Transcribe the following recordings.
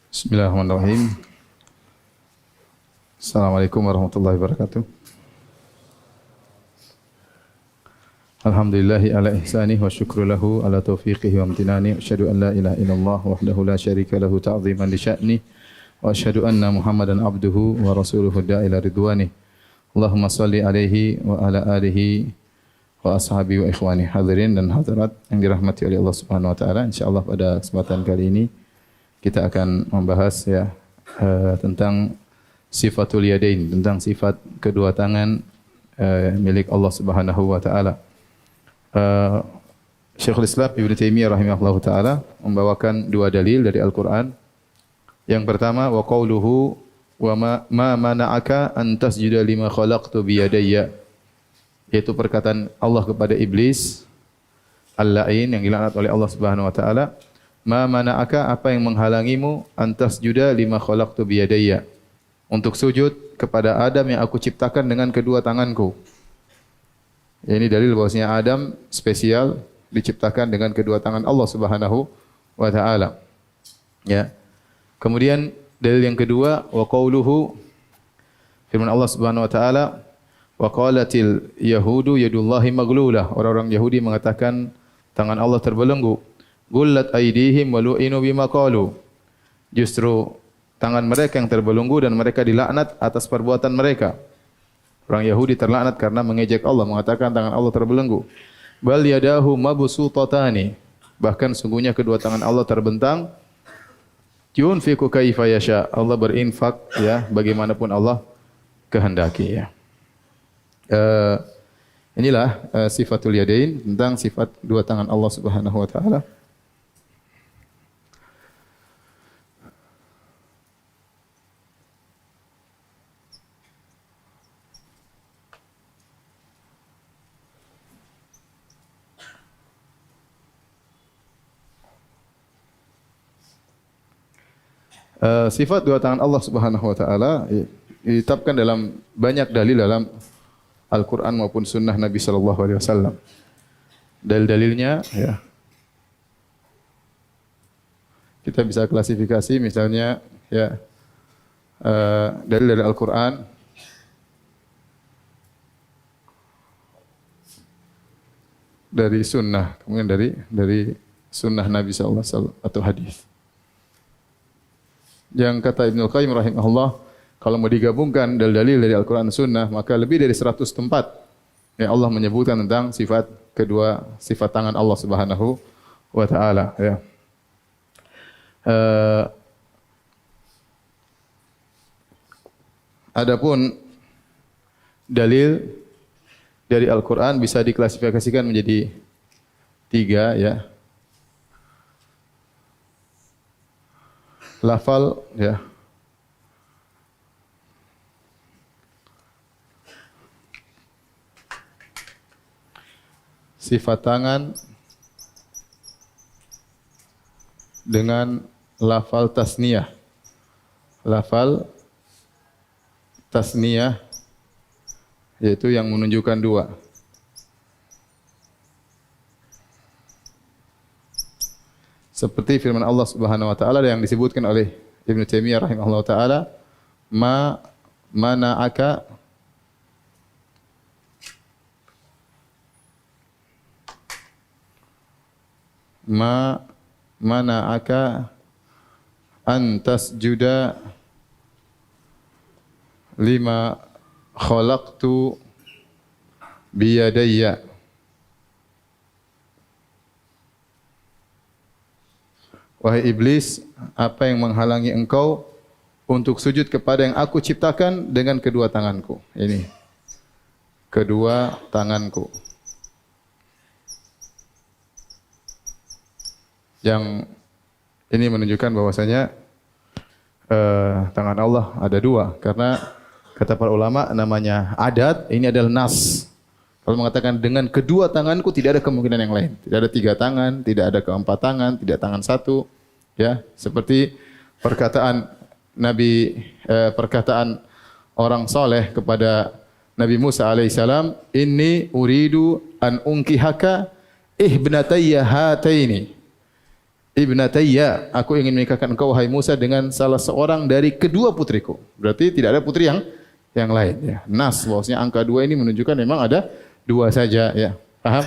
Bismillahirrahmanirrahim. Assalamualaikum warahmatullahi wabarakatuh. Alhamdulillahi ala ihsanih wa syukru lahu ala taufiqihi wa amtinani. Asyhadu an la ilaha illallah wahdahu la syarika lahu ta'ziman li sya'ni. Wa asyhadu anna Muhammadan abduhu wa rasuluhu da'ila ridwani. Allahumma salli alaihi wa ala alihi wa ashabi wa ikhwani. Hadirin dan hadirat yang dirahmati oleh Allah Subhanahu wa taala. Insyaallah pada kesempatan kali ini kita akan membahas tentang sifatul yadain, tentang sifat kedua tangan milik Allah Subhanahu wa taala. Syekhul Islam Ibnu Taimiyah rahimahullahu taala membawakan dua dalil dari Al-Qur'an. Yang pertama, wa qauluhu wa ma mana'aka an tasjuda lima khalaqtu bi yadayya, yaitu perkataan Allah kepada iblis al-la'in yang dilaknat oleh Allah Subhanahu wa taala. Ma mana'aka, apa yang menghalangimu, antas juda lima khalaqtu biyadayya, untuk sujud kepada Adam yang aku ciptakan dengan kedua tanganku. Ini dalil bahwasanya Adam spesial diciptakan dengan kedua tangan Allah Subhanahu wa taala. Ya. Kemudian dalil yang kedua, wa qauluhu, firman Allah Subhanahu wa taala, wa qalatil yahudu yadullahi maglulah. Orang-orang Yahudi mengatakan tangan Allah terbelenggu. Gullat aydihim wa lu'inu bima qalu. Justru tangan mereka yang terbelenggu dan mereka dilaknat atas perbuatan mereka. Orang Yahudi terlaknat karena mengejek Allah, mengatakan tangan Allah terbelenggu. Bal yadahu mabsutatani. Bahkan sungguhnya kedua tangan Allah terbentang. Yunfiqu kaifa yasha. Allah berinfak ya bagaimanapun Allah kehendaki ya. Inilah sifatul yadain, tentang sifat dua tangan Allah Subhanahu wa taala. Sifat dua tangan Allah Subhanahu wa taala ditetapkan dalam banyak dalil dalam Al-Qur'an maupun sunnah Nabi sallallahu alaihi wasallam. Dalil-dalilnya ya. Kita bisa klasifikasi misalnya ya dalil dari Al-Qur'an, dari sunnah, kemudian dari sunnah Nabi sallallahu alaihi wasallam atau hadis. Yang kata Ibnu Qayyim rahimahullah, kalau mau digabungkan dalil-dalil dari Al-Quran dan Sunnah, maka lebih dari 100 tempat yang Allah menyebutkan tentang sifat kedua, sifat tangan Allah Subhanahu wa taala ya. Adapun dalil dari Al-Quran bisa diklasifikasikan menjadi 3 ya. Lafal ya. Sifat tangan dengan lafal tasniyah. Lafal tasniyah yaitu yang menunjukkan dua. Seperti firman Allah Subhanahu wa taala yang disebutkan oleh Ibnu Taimiyah rahimahullah taala, ma mana'aka an tasjuda lima khalaqtu biyadayya. Wahai iblis, apa yang menghalangi engkau untuk sujud kepada yang aku ciptakan dengan kedua tanganku? Ini. Kedua tanganku. Yang ini menunjukkan bahwasanya tangan Allah ada dua. Karena kata para ulama namanya adat, ini adalah nas. Kalau mengatakan dengan kedua tanganku, tidak ada kemungkinan yang lain. Tidak ada 3 tangan, tidak ada keempat tangan, tidak tangan satu. Ya, seperti perkataan perkataan orang soleh kepada Nabi Musa alaihissalam, inni uridu an unkihaka ibnatayya hataini. ibnatayya, aku ingin menikahkan engkau wahai Musa dengan salah seorang dari kedua putriku. Berarti tidak ada putri yang lain ya. Nas bahwasanya angka 2 ini menunjukkan memang ada 2 saja ya. Paham?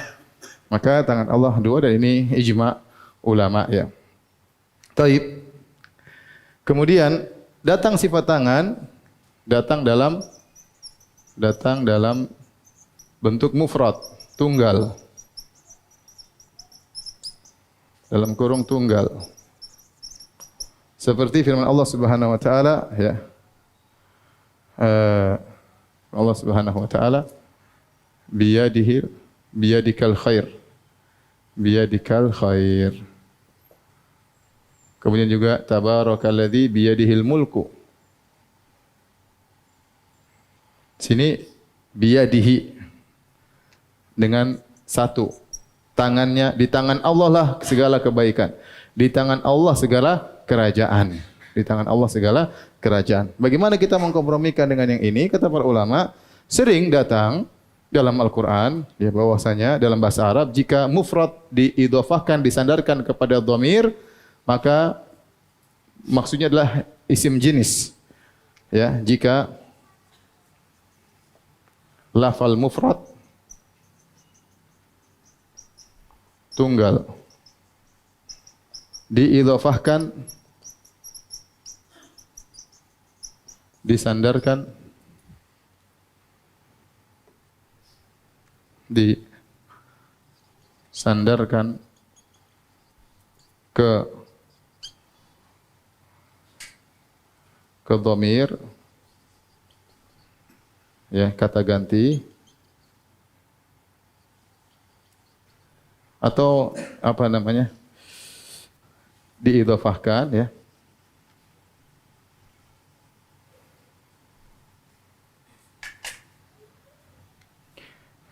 Maka tangan Allah 2 dan ini ijma ulama ya. Taib. Kemudian datang sifat tangan datang dalam bentuk mufrad, tunggal. Dalam kurung tunggal. Seperti firman Allah Subhanahu wa taala ya. Allah Subhanahu wa taala biyadikal khair. Biyadikal khair. Kemudian juga tabarakalladzi biyadihil mulku. Sini biyadihi dengan satu. Tangannya, di tangan Allah lah segala kebaikan. Di tangan Allah segala kerajaan. Di tangan Allah segala kerajaan. Bagaimana kita mengkompromikan dengan yang ini? Kata para ulama, sering datang dalam Al-Quran, ya bahwasanya dalam bahasa Arab, jika mufrad diidhofahkan, disandarkan kepada dhamir, maka maksudnya adalah isim jenis. Ya, jika lafal mufrad tunggal diidhofahkan, disandarkan, ke dhamir, ya, kata ganti, atau apa namanya, diidhofahkan ya,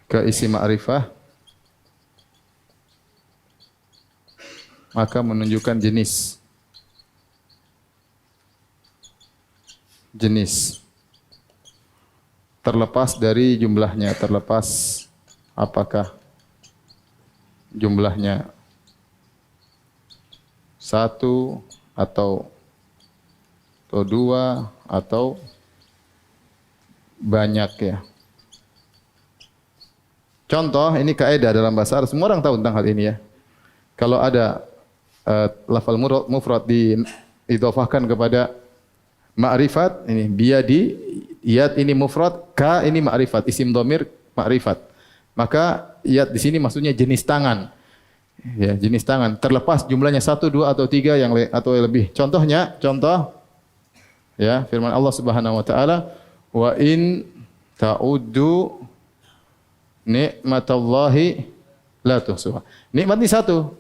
ke isim ma'rifah, maka menunjukkan jenis. Terlepas dari jumlahnya, terlepas apakah jumlahnya 1 atau 2 atau banyak ya. Contoh, ini kaidah dalam bahasa Arab, semua orang tahu tentang hal ini ya. Kalau ada lafal mufrad diidhofahkan kepada ma'rifat, ini biyadi, yad ini mufrad, ka ini ma'rifat, isim dhamir ma'rifat. Maka yad di sini maksudnya jenis tangan. Ya, jenis tangan. Terlepas jumlahnya 1, 2 atau 3 atau lebih. Contohnya, ya, firman Allah Subhanahu wa taala, wa in ta'uddu nikmatallahi la tuhsuha. Nikmat ini 1.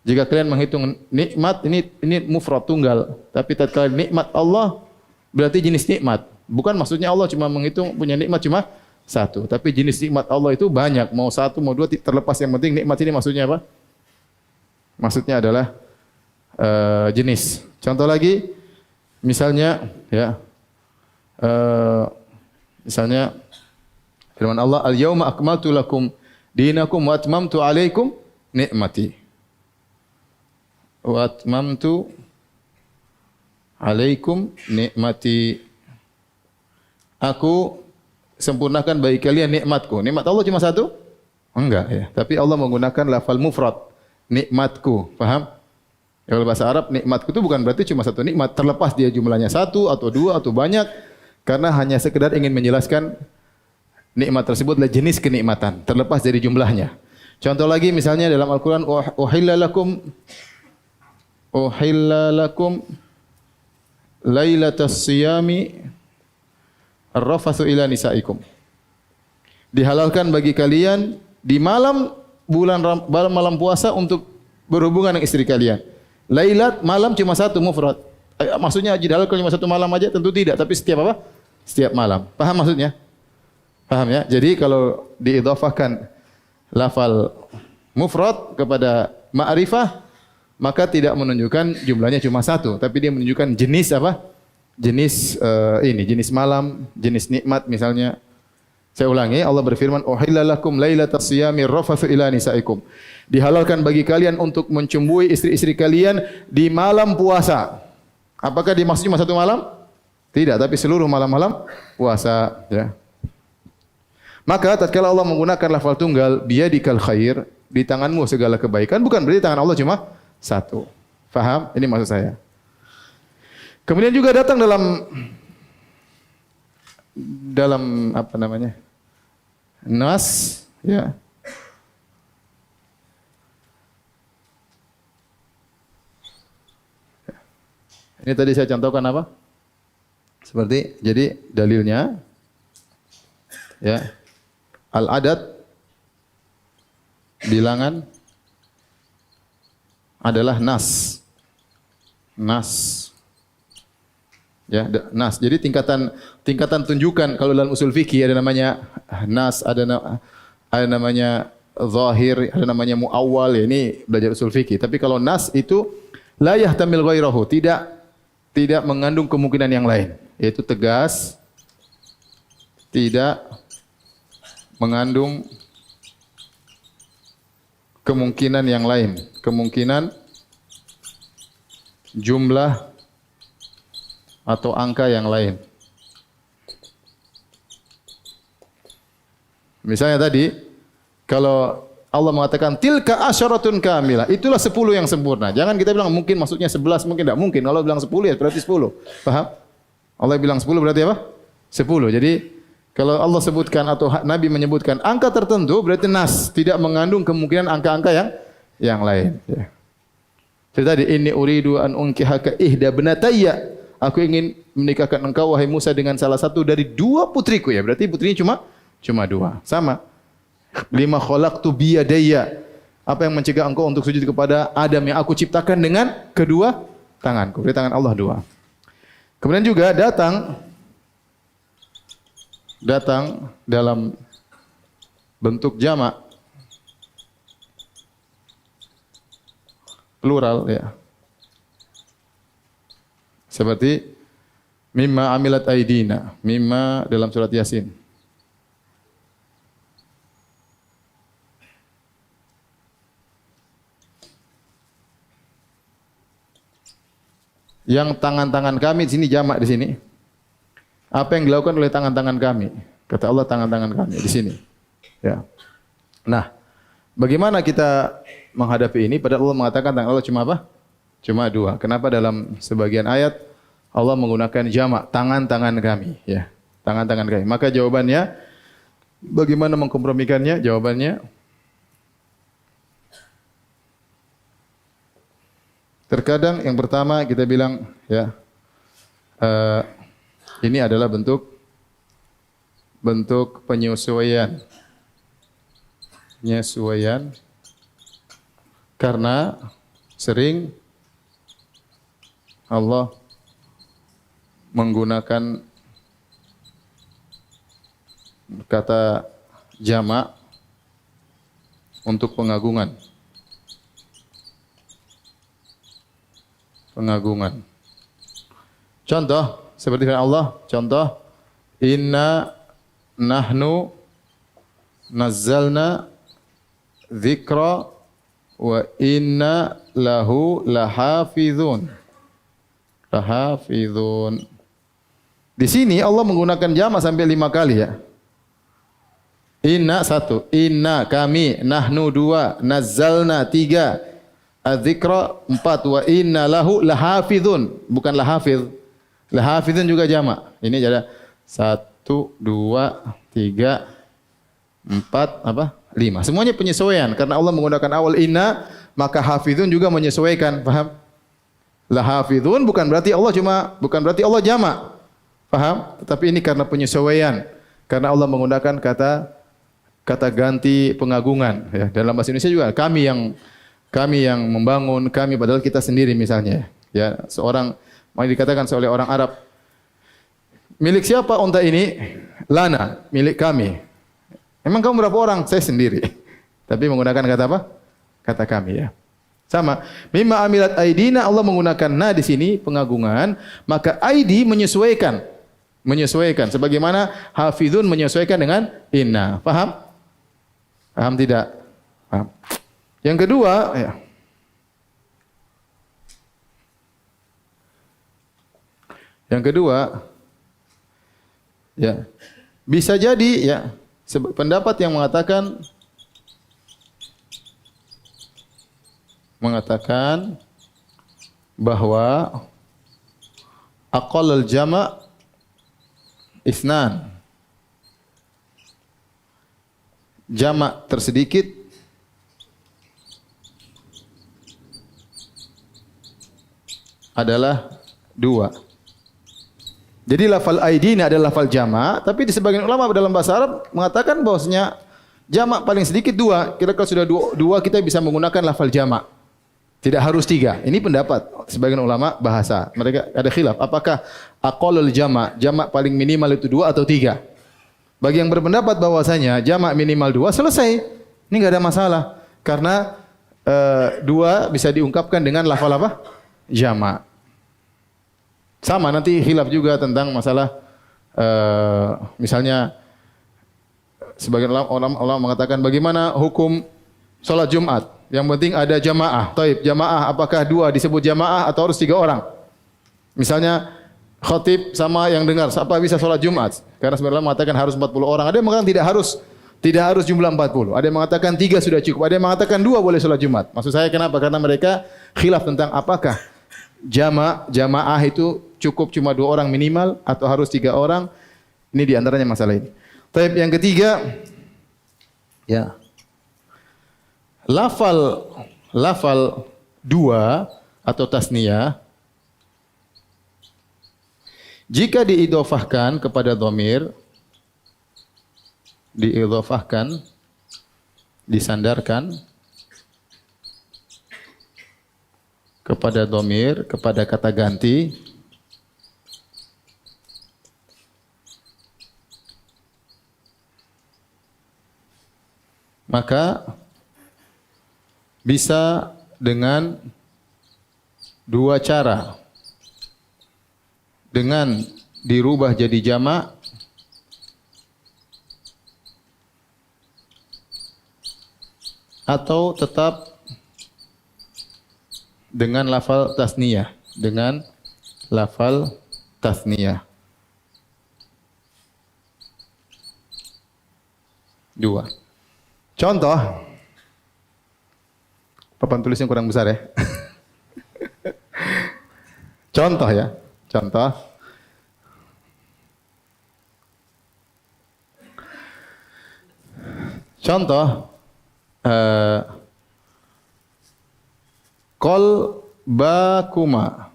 Jika kalian menghitung nikmat, ini mufrad tunggal. Tapi tatkala nikmat Allah berarti jenis nikmat. Bukan maksudnya Allah cuma menghitung punya nikmat cuma 1. Tapi jenis nikmat Allah itu banyak. Mau 1, mau 2, terlepas, yang penting nikmat ini maksudnya apa? Maksudnya adalah jenis. Contoh lagi, misalnya ya, misalnya firman Allah, al-yawma akmaltu lakum dinakum wa atmamtu alaikum ni'mati. Wa atmamtu alaikum nikmati. Aku sempurnakan bagi kalian nikmatku. Nikmat Allah cuma 1? Enggak ya. Tapi Allah menggunakan lafal mufrad, nikmatku. Paham? Ya, kalau bahasa Arab nikmatku itu bukan berarti cuma 1 nikmat, terlepas dia jumlahnya 1 atau 2 atau banyak, karena hanya sekedar ingin menjelaskan nikmat tersebut adalah jenis kenikmatan, terlepas dari jumlahnya. Contoh lagi misalnya dalam Al-Qur'an, uhilla lakum lailatas siyami ar-rafathu ila nisaikum. Dihalalkan bagi kalian di malam malam puasa untuk berhubungan dengan istri kalian. Lailat, malam cuma 1 mufrad. Maksudnya dihalalkan cuma 1 malam aja? Tentu tidak, tapi setiap apa? Setiap malam. Paham maksudnya? Paham ya? Jadi kalau diidhafahkan lafal mufrad kepada ma'rifah, maka tidak menunjukkan jumlahnya cuma 1, tapi dia menunjukkan jenis apa? Jenis jenis malam, jenis nikmat misalnya. Saya ulangi, Allah berfirman, "Uhilla lakum lailatas siyami rafatsu ila nisaikum." Dihalalkan bagi kalian untuk mencumbui istri-istri kalian di malam puasa. Apakah dimaksud cuma satu malam? Tidak, tapi seluruh malam-malam puasa, ya. Maka tatkala Allah menggunakan lafal tunggal, biyadikal khair, di tanganmu segala kebaikan, bukan berarti tangan Allah cuma satu. Faham? Ini maksud saya. Kemudian juga datang dalam apa namanya? Nas, ya. Ini tadi saya contohkan apa? Seperti jadi dalilnya ya. Al-adad bilangan adalah nas. Nas. Ya, nas. Jadi tingkatan tunjukan kalau dalam usul fikih ada namanya nas, ada namanya zahir, ada namanya muawwal. Ya, ini belajar usul fikih. Tapi kalau nas itu la yahtamil ghairahu, tidak mengandung kemungkinan yang lain, yaitu tegas, tidak mengandung kemungkinan yang lain, kemungkinan jumlah atau angka yang lain. Misalnya tadi, kalau Allah mengatakan tilka asyaratun kamilah, itulah 10 yang sempurna. Jangan kita bilang mungkin maksudnya 11, mungkin tidak mungkin. Kalau bilang 10 ya berarti 10. Paham? Allah bilang 10 berarti apa? 10. Jadi kalau Allah sebutkan atau Nabi menyebutkan angka tertentu berarti nas, tidak mengandung kemungkinan angka-angka yang lain. Ya. Jadi tadi inni uridu an unkihaka ihda ibnatayya. Aku ingin menikahkan engkau wahai Musa dengan salah satu dari 2 putriku, ya. Berarti putrinya cuma 2. Sama. Lima khalaqtu biyadayya. Apa yang mencegah engkau untuk sujud kepada Adam yang aku ciptakan dengan kedua tanganku. Dari tangan Allah 2. Kemudian juga datang dalam bentuk jamak plural, ya. Seperti mimma amilat aidina, mimma dalam surat Yasin. Yang tangan-tangan kami di sini jamak di sini. Apa yang dilakukan oleh tangan-tangan kami? Kata Allah tangan-tangan kami di sini. Ya. Nah, bagaimana kita menghadapi ini? Padahal Allah mengatakan tangan Allah cuma apa? Cuma 2. Kenapa dalam sebagian ayat Allah menggunakan jamak tangan-tangan kami? Ya, tangan-tangan kami. Maka jawabannya, bagaimana mengkompromikannya? Jawabannya, terkadang yang pertama kita bilang, ya, ini adalah bentuk penyesuaian. Karena sering Allah menggunakan kata jamak untuk pengagungan. Contoh seperti firman Allah, contoh inna nahnu nazzalna dzikra wa inna lahu lahafizun. Di sini Allah menggunakan jamak sampai 5 kali, ya. Inna 1, inna kami, nahnu 2, nazzalna 3, adzikra 4, wa inna lahu lahafizun, bukan lahafiz. Lahafizun juga jamak. Ini ada 1, 2, 3, 4, 5. Semuanya penyesuaian karena Allah menggunakan awal inna, maka hafizun juga menyesuaikan, paham? Lahafizun bukan berarti Allah jamak. Paham? Tetapi ini karena penyesuaian. Karena Allah menggunakan kata ganti pengagungan, ya. Dalam bahasa Indonesia juga kami yang membangun, kami padahal kita sendiri misalnya. Ya, seorang mau dikatakan oleh orang Arab, milik siapa unta ini? Lana, milik kami. Emang kamu berapa orang? Saya sendiri. Tapi menggunakan kata apa? Kata kami, ya. Sama. Mimma amilat aidina, Allah menggunakan na di sini pengagungan, maka aidi menyesuaikan. menyesuaikan. Sebagaimana hafizun menyesuaikan dengan inna. Paham? Paham tidak? Paham. Yang kedua, ya. Yang kedua, ya, bisa jadi ya pendapat yang mengatakan bahwa aqallul jama' isnan. Jama' tersedikit adalah 2. Jadi lafal aidi ini adalah lafal jama', tapi di sebagian ulama dalam bahasa Arab mengatakan bahwasanya jama' paling sedikit 2. Kira-kira sudah 2 kita bisa menggunakan lafal jama'. Tidak harus 3. Ini pendapat sebagian ulama bahasa. Mereka ada khilaf. Apakah aqallul jama', jama' paling minimal itu 2 atau 3? Bagi yang berpendapat bahwasanya jama' minimal 2 selesai. Ini enggak ada masalah. Karena 2 bisa diungkapkan dengan lafal apa? Jama'. Sama nanti khilaf juga tentang masalah misalnya sebagian ulama mengatakan bagaimana hukum salat Jumat. Yang penting ada jamaah. Taib, jamaah apakah 2 disebut jamaah atau harus 3 orang? Misalnya khatib sama yang dengar, siapa bisa salat Jumat? Karena sebenarnya mengatakan harus 40 orang. Ada yang mengatakan tidak harus jumlah 40. Ada yang mengatakan 3 sudah cukup. Ada yang mengatakan 2 boleh salat Jumat. Maksud saya kenapa? Karena mereka khilaf tentang apakah jamaah itu cukup cuma 2 orang minimal atau harus 3 orang. Ini di antaranya masalah ini. Taib yang ketiga, ya. Lafal 2 atau tasniyah jika diidhofahkan kepada dhamir, disandarkan kepada dhamir, kepada kata ganti, maka bisa dengan 2 cara. Dengan dirubah jadi jama' atau tetap dengan lafal tasniyah, dengan lafal tasniyah. 2. Contoh, papan tulisnya kurang besar ya. Contoh ya, contoh. Contoh, Qalbakuma.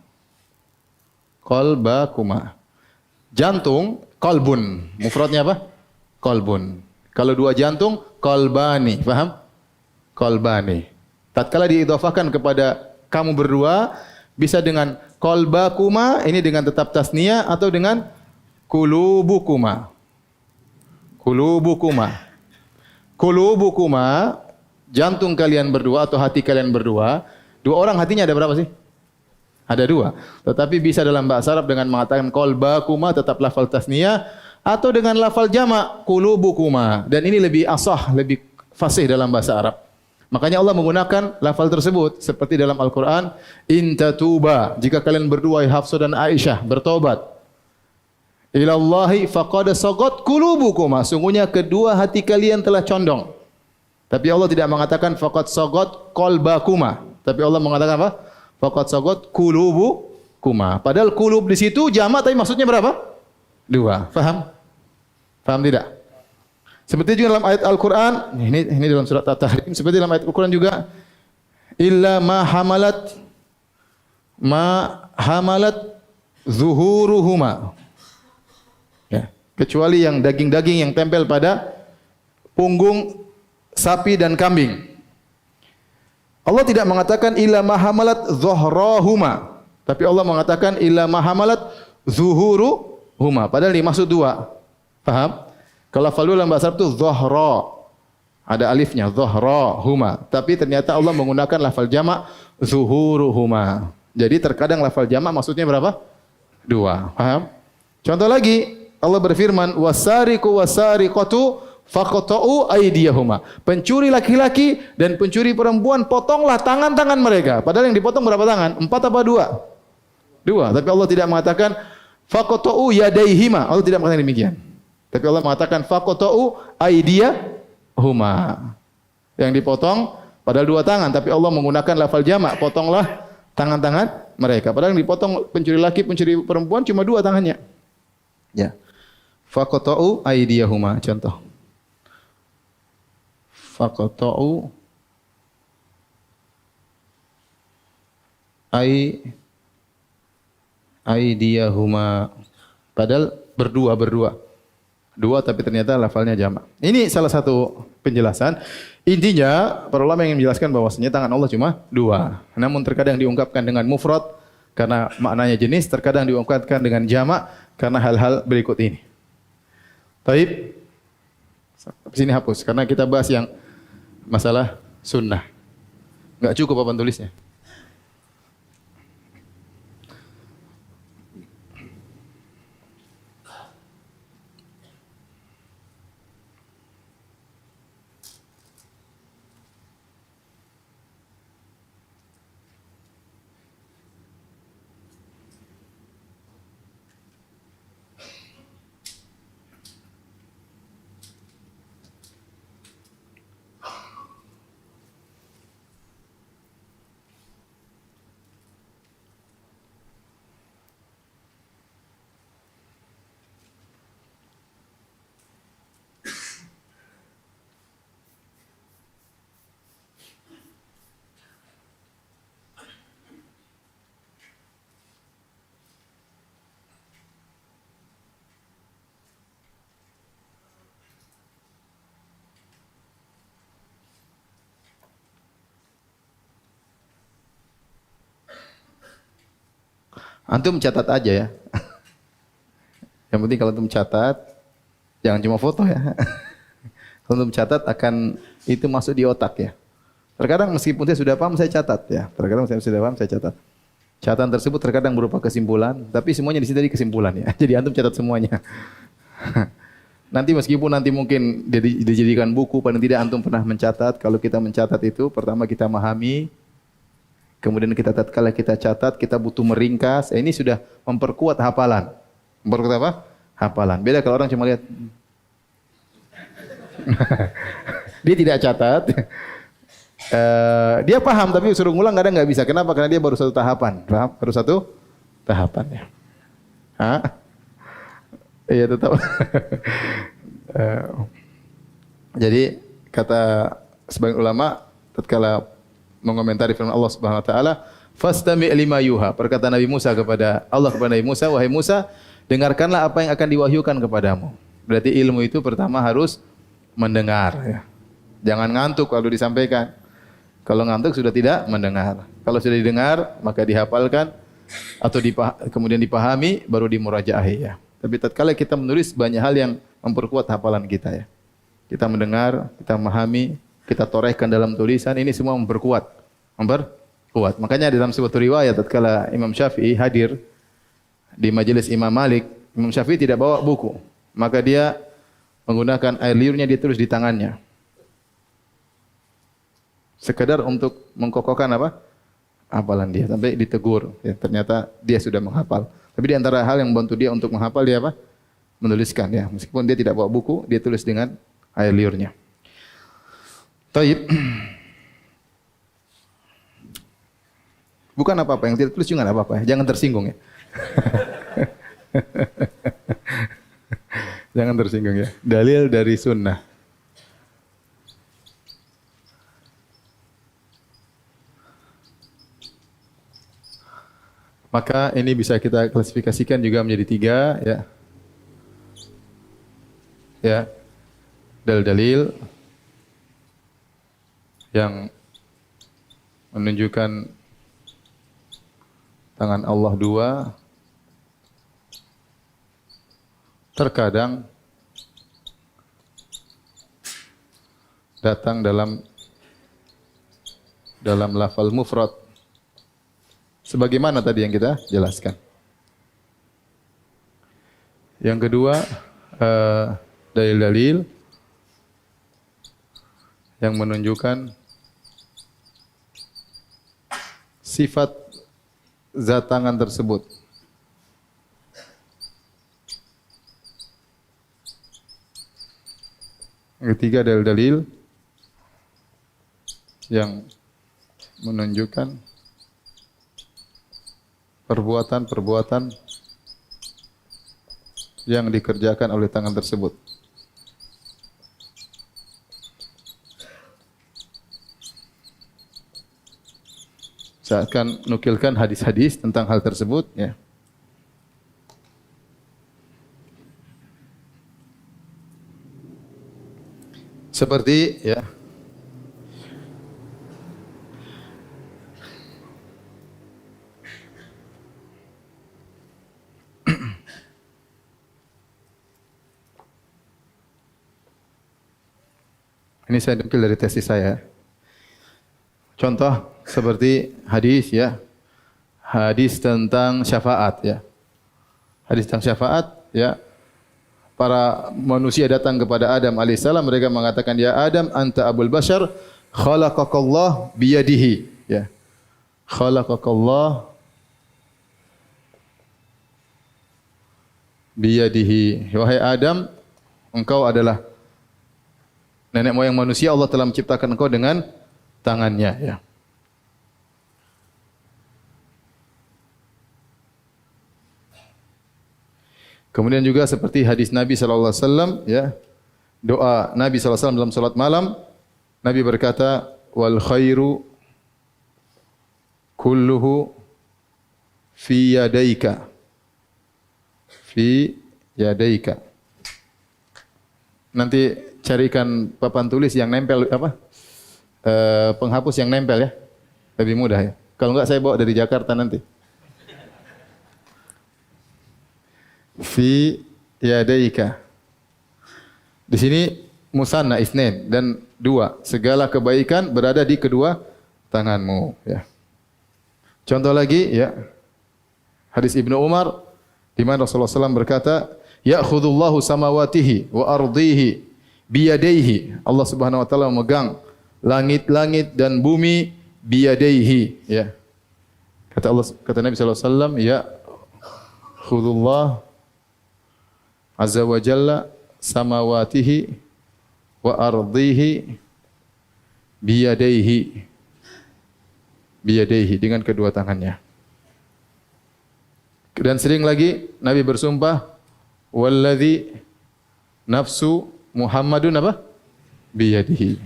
Jantung, qalbun. Mufradnya apa? Qalbun. Kalau 2 jantung, qalbani. Paham? Qalbani. Tatkala diidhafahkan kepada kamu berdua, bisa dengan qalbakuma, ini dengan tetap tasniyah, atau dengan qulubukuma. Qulubukuma, jantung kalian berdua atau hati kalian berdua. 2 orang hatinya ada berapa sih? Ada 2. Tetapi bisa dalam bahasa Arab dengan mengatakan qalbakuma tetap lafal tasniyah atau dengan lafal jama' qulubukuma. Dan ini lebih asah, lebih fasih dalam bahasa Arab. Makanya Allah menggunakan lafal tersebut seperti dalam Al-Qur'an, in tatuba, jika kalian berdua Hafsah dan Aisyah bertobat, ilallahi faqad sagat qulubukuma, sungguhnya kedua hati kalian telah condong. Tapi Allah tidak mengatakan faqad sagat qalbakuma. Tapi Allah mengatakan apa? Faqad sagat qulubukuma. Padahal qulub di situ jamak tapi maksudnya berapa? 2. Faham? Faham tidak? Seperti juga dalam ayat Al-Qur'an, ini dalam surat At-Tahrim, seperti dalam ayat Al-Qur'an juga illa ma hamalat zuhuruhuma. Ya, kecuali yang daging-daging yang tempel pada punggung sapi dan kambing. Allah tidak mengatakan illa ma hamalat zuhrahuma, tapi Allah mengatakan illa ma hamalat zuhuruhuma. Padahal dimaksud 2. Paham? Kalau lafal dalam bahasa Arab itu zuhra, ada alifnya, zuhrahuma. Tapi ternyata Allah menggunakan lafal jamak zuhuruhuma. Jadi terkadang lafal jamak maksudnya berapa? 2. Paham? Contoh lagi, Allah berfirman, wasariqu wasariqatu faqta'u aydiyahuma. Pencuri laki-laki dan pencuri perempuan potonglah tangan-tangan mereka. Padahal yang dipotong berapa tangan? 4 apa 2? 2. Tapi Allah tidak mengatakan faqta'u yadaihima. Allah tidak mengatakan demikian. Tapi Allah mengatakan faqta'u aydiyahuma. Yang dipotong padahal 2 tangan, tapi Allah menggunakan lafal jamak, potonglah tangan-tangan mereka. Padahal yang dipotong pencuri laki, pencuri perempuan cuma 2 tangannya. Ya. Faqta'u aydiyahuma, contoh. Faqta'u aydiyahuma. Padahal berdua. 2 tapi ternyata lafalnya jamak. Ini salah satu penjelasan. Intinya para ulama yang menjelaskan bahwasanya tangan Allah cuma 2. Namun terkadang diungkapkan dengan mufrad karena maknanya jenis, terkadang diungkapkan dengan jamak karena hal-hal berikut ini. Taib. Sini hapus karena kita bahas yang masalah sunnah. Enggak cukup papan tulisnya. Antum catat aja ya. Yang penting kalau antum catat, jangan cuma foto ya. Kalau antum catat akan itu masuk di otak ya. Terkadang meskipun saya sudah paham saya catat ya. Terkadang saya sudah paham saya catat. Catatan tersebut terkadang berupa kesimpulan, tapi semuanya di sini tadi kesimpulan ya. Jadi antum catat semuanya. Nanti meskipun nanti mungkin dijadikan buku, paling tidak antum pernah mencatat. Kalau kita mencatat itu, pertama kita memahami. Kemudian tatkala kita catat, kita butuh meringkas. Ini sudah memperkuat hafalan. Memperkuat apa? Hafalan. Beda kalau orang cuma lihat. Dia tidak catat. Dia paham tapi suruh ngulang kadang nggak bisa. Kenapa? Karena dia baru 1 tahapan. Paham? Baru 1 tahapan ya. Hah? Iya tetap. Jadi kata sebagian ulama tatkala mengomentari firman Allah Subhanahu wa taala, "Fastami' lima yuha." Perkataan Nabi Musa kepada Allah kepada Nabi Musa, "Wahai Musa, dengarkanlah apa yang akan diwahyukan kepadamu." Berarti ilmu itu pertama harus mendengar ya. Jangan ngantuk kalau disampaikan. Kalau ngantuk sudah tidak mendengar. Kalau sudah didengar maka dihafalkan atau kemudian dipahami baru dimurajaahi ya. Tapi tatkala kita menulis banyak hal yang memperkuat hafalan kita ya. Kita mendengar, kita memahami, kita torehkan dalam tulisan, ini semua memperkuat. Makanya dalam sebuah riwayat tatkala Imam Syafi'i hadir di majelis Imam Malik, Imam Syafi'i tidak bawa buku. Maka dia menggunakan air liurnya, dia tulis di tangannya. Sekedar untuk mengkokohkan apa? Hafalan dia. Sampai ditegur, ya, ternyata dia sudah menghafal. Tapi di antara hal yang membantu dia untuk menghafal dia apa? Menuliskan ya. Meskipun dia tidak bawa buku, dia tulis dengan air liurnya. Taib. Bukan apa-apa, yang tidak tulis juga enggak apa-apa ya. Jangan tersinggung ya. Jangan tersinggung ya. Dalil dari sunnah. Maka ini bisa kita klasifikasikan juga menjadi 3 ya. Ya. Dalil-dalil yang menunjukkan tangan Allah 2 terkadang datang dalam lafal mufrad sebagaimana tadi yang kita jelaskan. Yang kedua, dalil-dalil yang menunjukkan sifat zat tangan tersebut. Yang ketiga, dalil-dalil yang menunjukkan perbuatan-perbuatan yang dikerjakan oleh tangan tersebut. Saya akan nukilkan hadis-hadis tentang hal tersebut, ya. Seperti, ya, ini saya nukil dari tesis saya. Contoh seperti hadis, ya, hadis tentang syafaat, ya, hadis tentang syafaat, ya. Para manusia datang kepada Adam alaihissalam, mereka mengatakan, ya Adam, anta abul bashar, khalaqakallah biyadihi, ya, khalaqakallah biyadihi. Wahai Adam, engkau adalah nenek moyang manusia, Allah telah menciptakan engkau dengan tangannya, ya. Kemudian juga seperti hadis Nabi sallallahu alaihi wasallam, ya. Doa Nabi sallallahu alaihi wasallam dalam salat malam, Nabi berkata, wal khairu kulluhu fi yadaika. Fi yadaika. Nanti carikan papan tulis yang nempel, apa? Penghapus yang nempel, ya. Lebih mudah, ya. Kalau enggak saya bawa dari Jakarta nanti. Fi yadaika. Di sini musanna isnain dan dua. Segala kebaikan berada di kedua tanganmu, ya. Contoh lagi, ya. Hadis Ibnu Umar di mana Rasulullah SAW berkata, ya'khudullahu samawatihi wa ardihi biyadaihi. Allah Subhanahu wa taala memegang langit-langit dan bumi biyadaihi, ya. Kata Nabi sallallahu alaihi wasallam, ya khudullah azza wa jalla samawatihi wa ardihi biyadaihi. Biyadaihi, dengan kedua tangannya. Dan sering lagi Nabi bersumpah, walladzi nafsu Muhammadun apa? Biyadihi.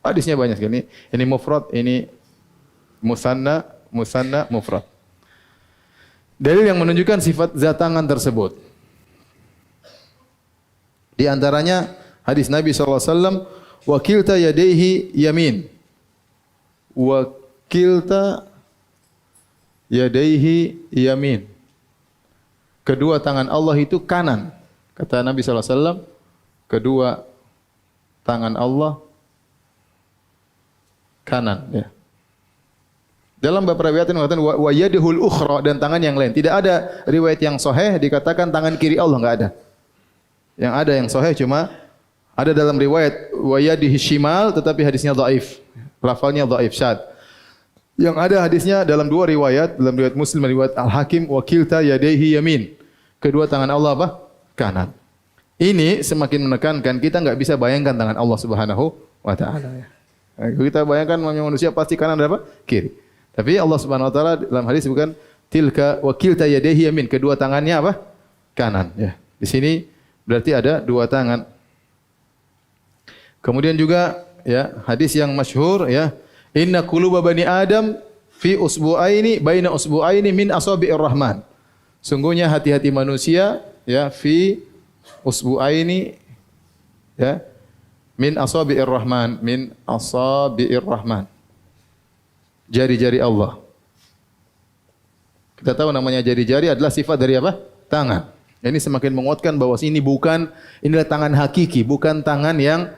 Hadisnya banyak sekali. Ini mufrad, ini musanna, mufrad. Dalil yang menunjukkan sifat zat tangan tersebut. Di antaranya hadis Nabi sallallahu alaihi wasallam, wa kilta yadayhi yamin. Wa kilta yadayhi yamin. Kedua tangan Allah itu kanan. Kata Nabi sallallahu alaihi wasallam, kedua tangan Allah kanan, ya. Dalam beberapa riwayat mengatakan wa yadihul ukhra, dan tangan yang lain. Tidak ada riwayat yang sahih dikatakan tangan kiri Allah, enggak ada. Yang ada yang sahih cuma ada dalam riwayat wa yadihi shimal, tetapi hadisnya dhaif. Lafalnya dhaif, syad. Yang ada hadisnya dalam dua riwayat, dalam riwayat Muslim dan riwayat Al-Hakim, wa kilta yadayhi yamin. Kedua tangan Allah apa? Kanan. Ini semakin menekankan kita enggak bisa bayangkan tangan Allah Subhanahu wa taala, ya. Kita bayangkan manusia pasti kanan dan apa? Kiri. Tapi Allah Subhanahu wa taala dalam hadis bukan tilka wa kilta yadayhi yamin, kedua tangannya apa? Kanan, ya. Di sini berarti ada dua tangan. Kemudian juga, ya, hadis yang masyhur, ya, inna quluba bani Adam fi usbu'aini baina usbu'aini min asabi'ir rahman. Sungguhnya hati-hati manusia, ya, fi usbu'aini, ya, min asabi'ir rahman, min asabi'ir rahman. Jari-jari Allah. Kita tahu namanya jari-jari adalah sifat dari apa? Tangan. Ini semakin menguatkan bahwa inilah tangan hakiki, bukan tangan yang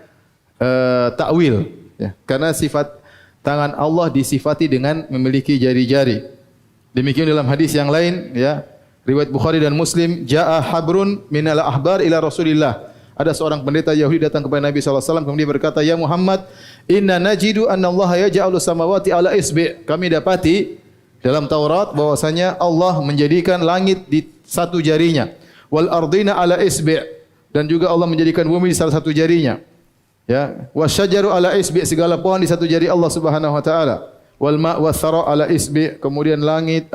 takwil, ya. Karena sifat tangan Allah disifati dengan memiliki jari-jari. Demikian dalam hadis yang lain, ya, Riwayat Bukhari dan Muslim, jaa habrun minal ahbar ila Rasulillah. Ada seorang pendeta Yahudi datang kepada Nabi SAW kemudian berkata, "Ya Muhammad, inna najidu anna Allah yaj'alu samawati ala isbi'." Kami dapati dalam Taurat bahwasanya Allah menjadikan langit di satu jarinya, wal ardina ala isbi', dan juga Allah menjadikan bumi di salah satu jarinya. Ya, wasyajaru ala isbi', segala pohon di satu jari Allah Subhanahu wa taala. Wal ma' wasara ala isbi', kemudian langit,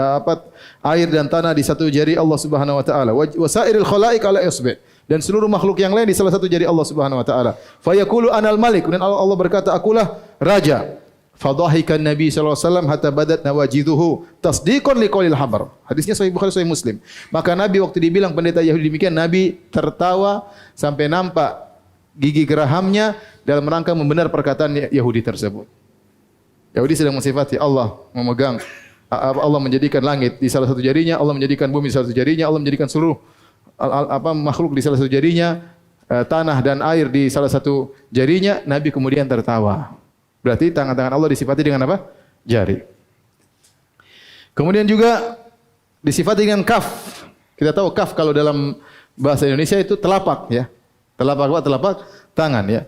air dan tanah di satu jari Allah Subhanahu wa taala. Wasairil khalaiq ala isbi', dan seluruh makhluk yang lain di salah satu jari Allah Subhanahu wa taala. Fa yaqulu anal malik, dan Allah berkata, akulah raja. Fadhahikan Nabi sallallahu alaihi wasallam hatta badat nawajiduhu tasdiqan liqaulil habar. Hadisnya sahih Bukhari, sahih Muslim. Maka Nabi waktu dibilang pendeta Yahudi demikian, Nabi tertawa sampai nampak gigi gerahamnya dalam rangka membenar perkataan Yahudi tersebut. Yahudi sedang mensifati Allah memegang, Allah menjadikan langit di salah satu jarinya, Allah menjadikan bumi di salah satu jarinya, Allah menjadikan seluruh makhluk di salah satu jarinya, tanah dan air di salah satu jarinya. Nabi kemudian tertawa. Berarti tangan-tangan Allah disifati dengan apa? Jari. Kemudian juga disifati dengan kaf. Kita tahu kaf kalau dalam bahasa Indonesia itu telapak, ya. Telapak apa? Telapak tangan, ya.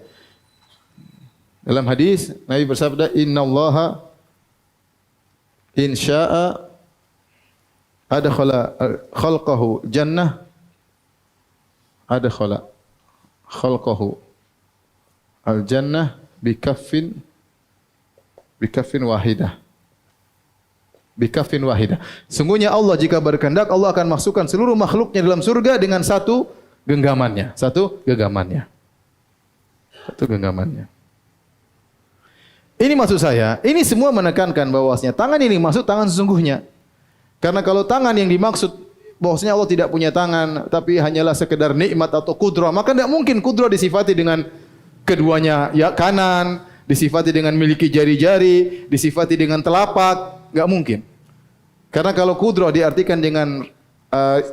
Dalam hadis Nabi bersabda, "Innallaha in syaa'a adkhala khalqahu jannah adkhala khalqahu al-jannah bikaffin wahidah." Bikaffin wahidah. Sungguhnya Allah jika berkehendak, Allah akan masukkan seluruh makhluknya dalam surga dengan satu genggamannya. Satu genggamannya. Ini maksud saya, ini semua menekankan bahwasanya tangan ini maksud tangan sesungguhnya. Karena kalau tangan yang dimaksud bahwasanya Allah tidak punya tangan, tapi hanyalah sekedar nikmat atau kudrah, maka tidak mungkin kudrah disifati dengan keduanya ya kanan, disifati dengan miliki jari-jari, disifati dengan telapak, enggak mungkin. Karena kalau kudrah diartikan dengan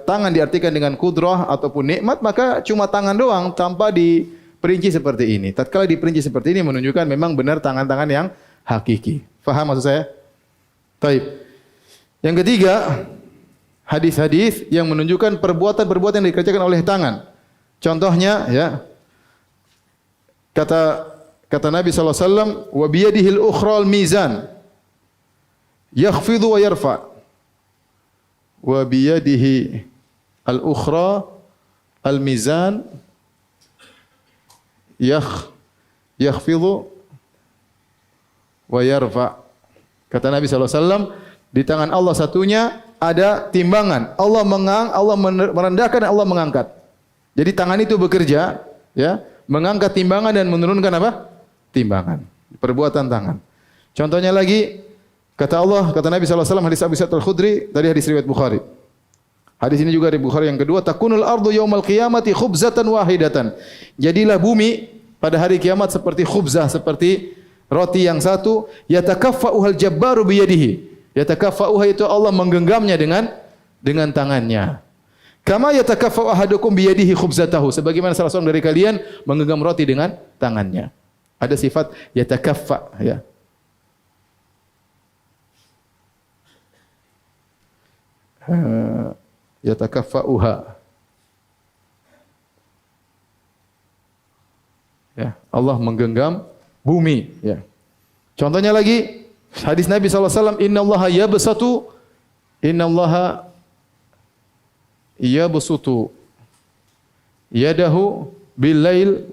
tangan diartikan dengan kudrah ataupun nikmat, maka cuma tangan doang tanpa diperinci seperti ini. Tatkala diperinci seperti ini menunjukkan memang benar tangan-tangan yang hakiki. Faham maksud saya? Taib. Yang ketiga, hadis-hadis yang menunjukkan perbuatan-perbuatan yang dikerjakan oleh tangan. Contohnya, ya, kata Nabi sallallahu alaihi wasallam, wa biyadihil ukhral mizan yakhfidhu wa yarfa. Wa biyadihi al-ukhra al-mizan yakhfidhu wa yarfa. Kata Nabi sallallahu alaihi wasallam, di tangan Allah satunya ada timbangan. Allah merendahkan dan Allah mengangkat. Jadi tangan itu bekerja, ya, mengangkat timbangan dan menurunkan apa? Timbangan. Perbuatan tangan. Contohnya lagi, kata Nabi sallallahu alaihi wasallam, hadis Abu Sa'id Al-Khudri, tadi hadis riwayat Bukhari. Hadis ini juga dari Bukhari yang kedua, takunul ardu yaumal qiyamati khubzatan wahidatan. Jadilah bumi pada hari kiamat seperti khubzah, seperti roti yang satu, yatakaffa'uhal jabbaru biyadihi. Yatakaffa'uha itu Allah menggenggamnya dengan tangannya. Kama yatakaffa'u ahadukum biyadihi khubzatahu, sebagaimana salah seorang dari kalian menggenggam roti dengan tangannya. Ada sifat yatakaffa, ya. Yatakaffa'uha. Ya, Allah menggenggam bumi, ya. Contohnya lagi hadis Nabi sallallahu alaihi wasallam, innallaha yabsutu yadahu bil lail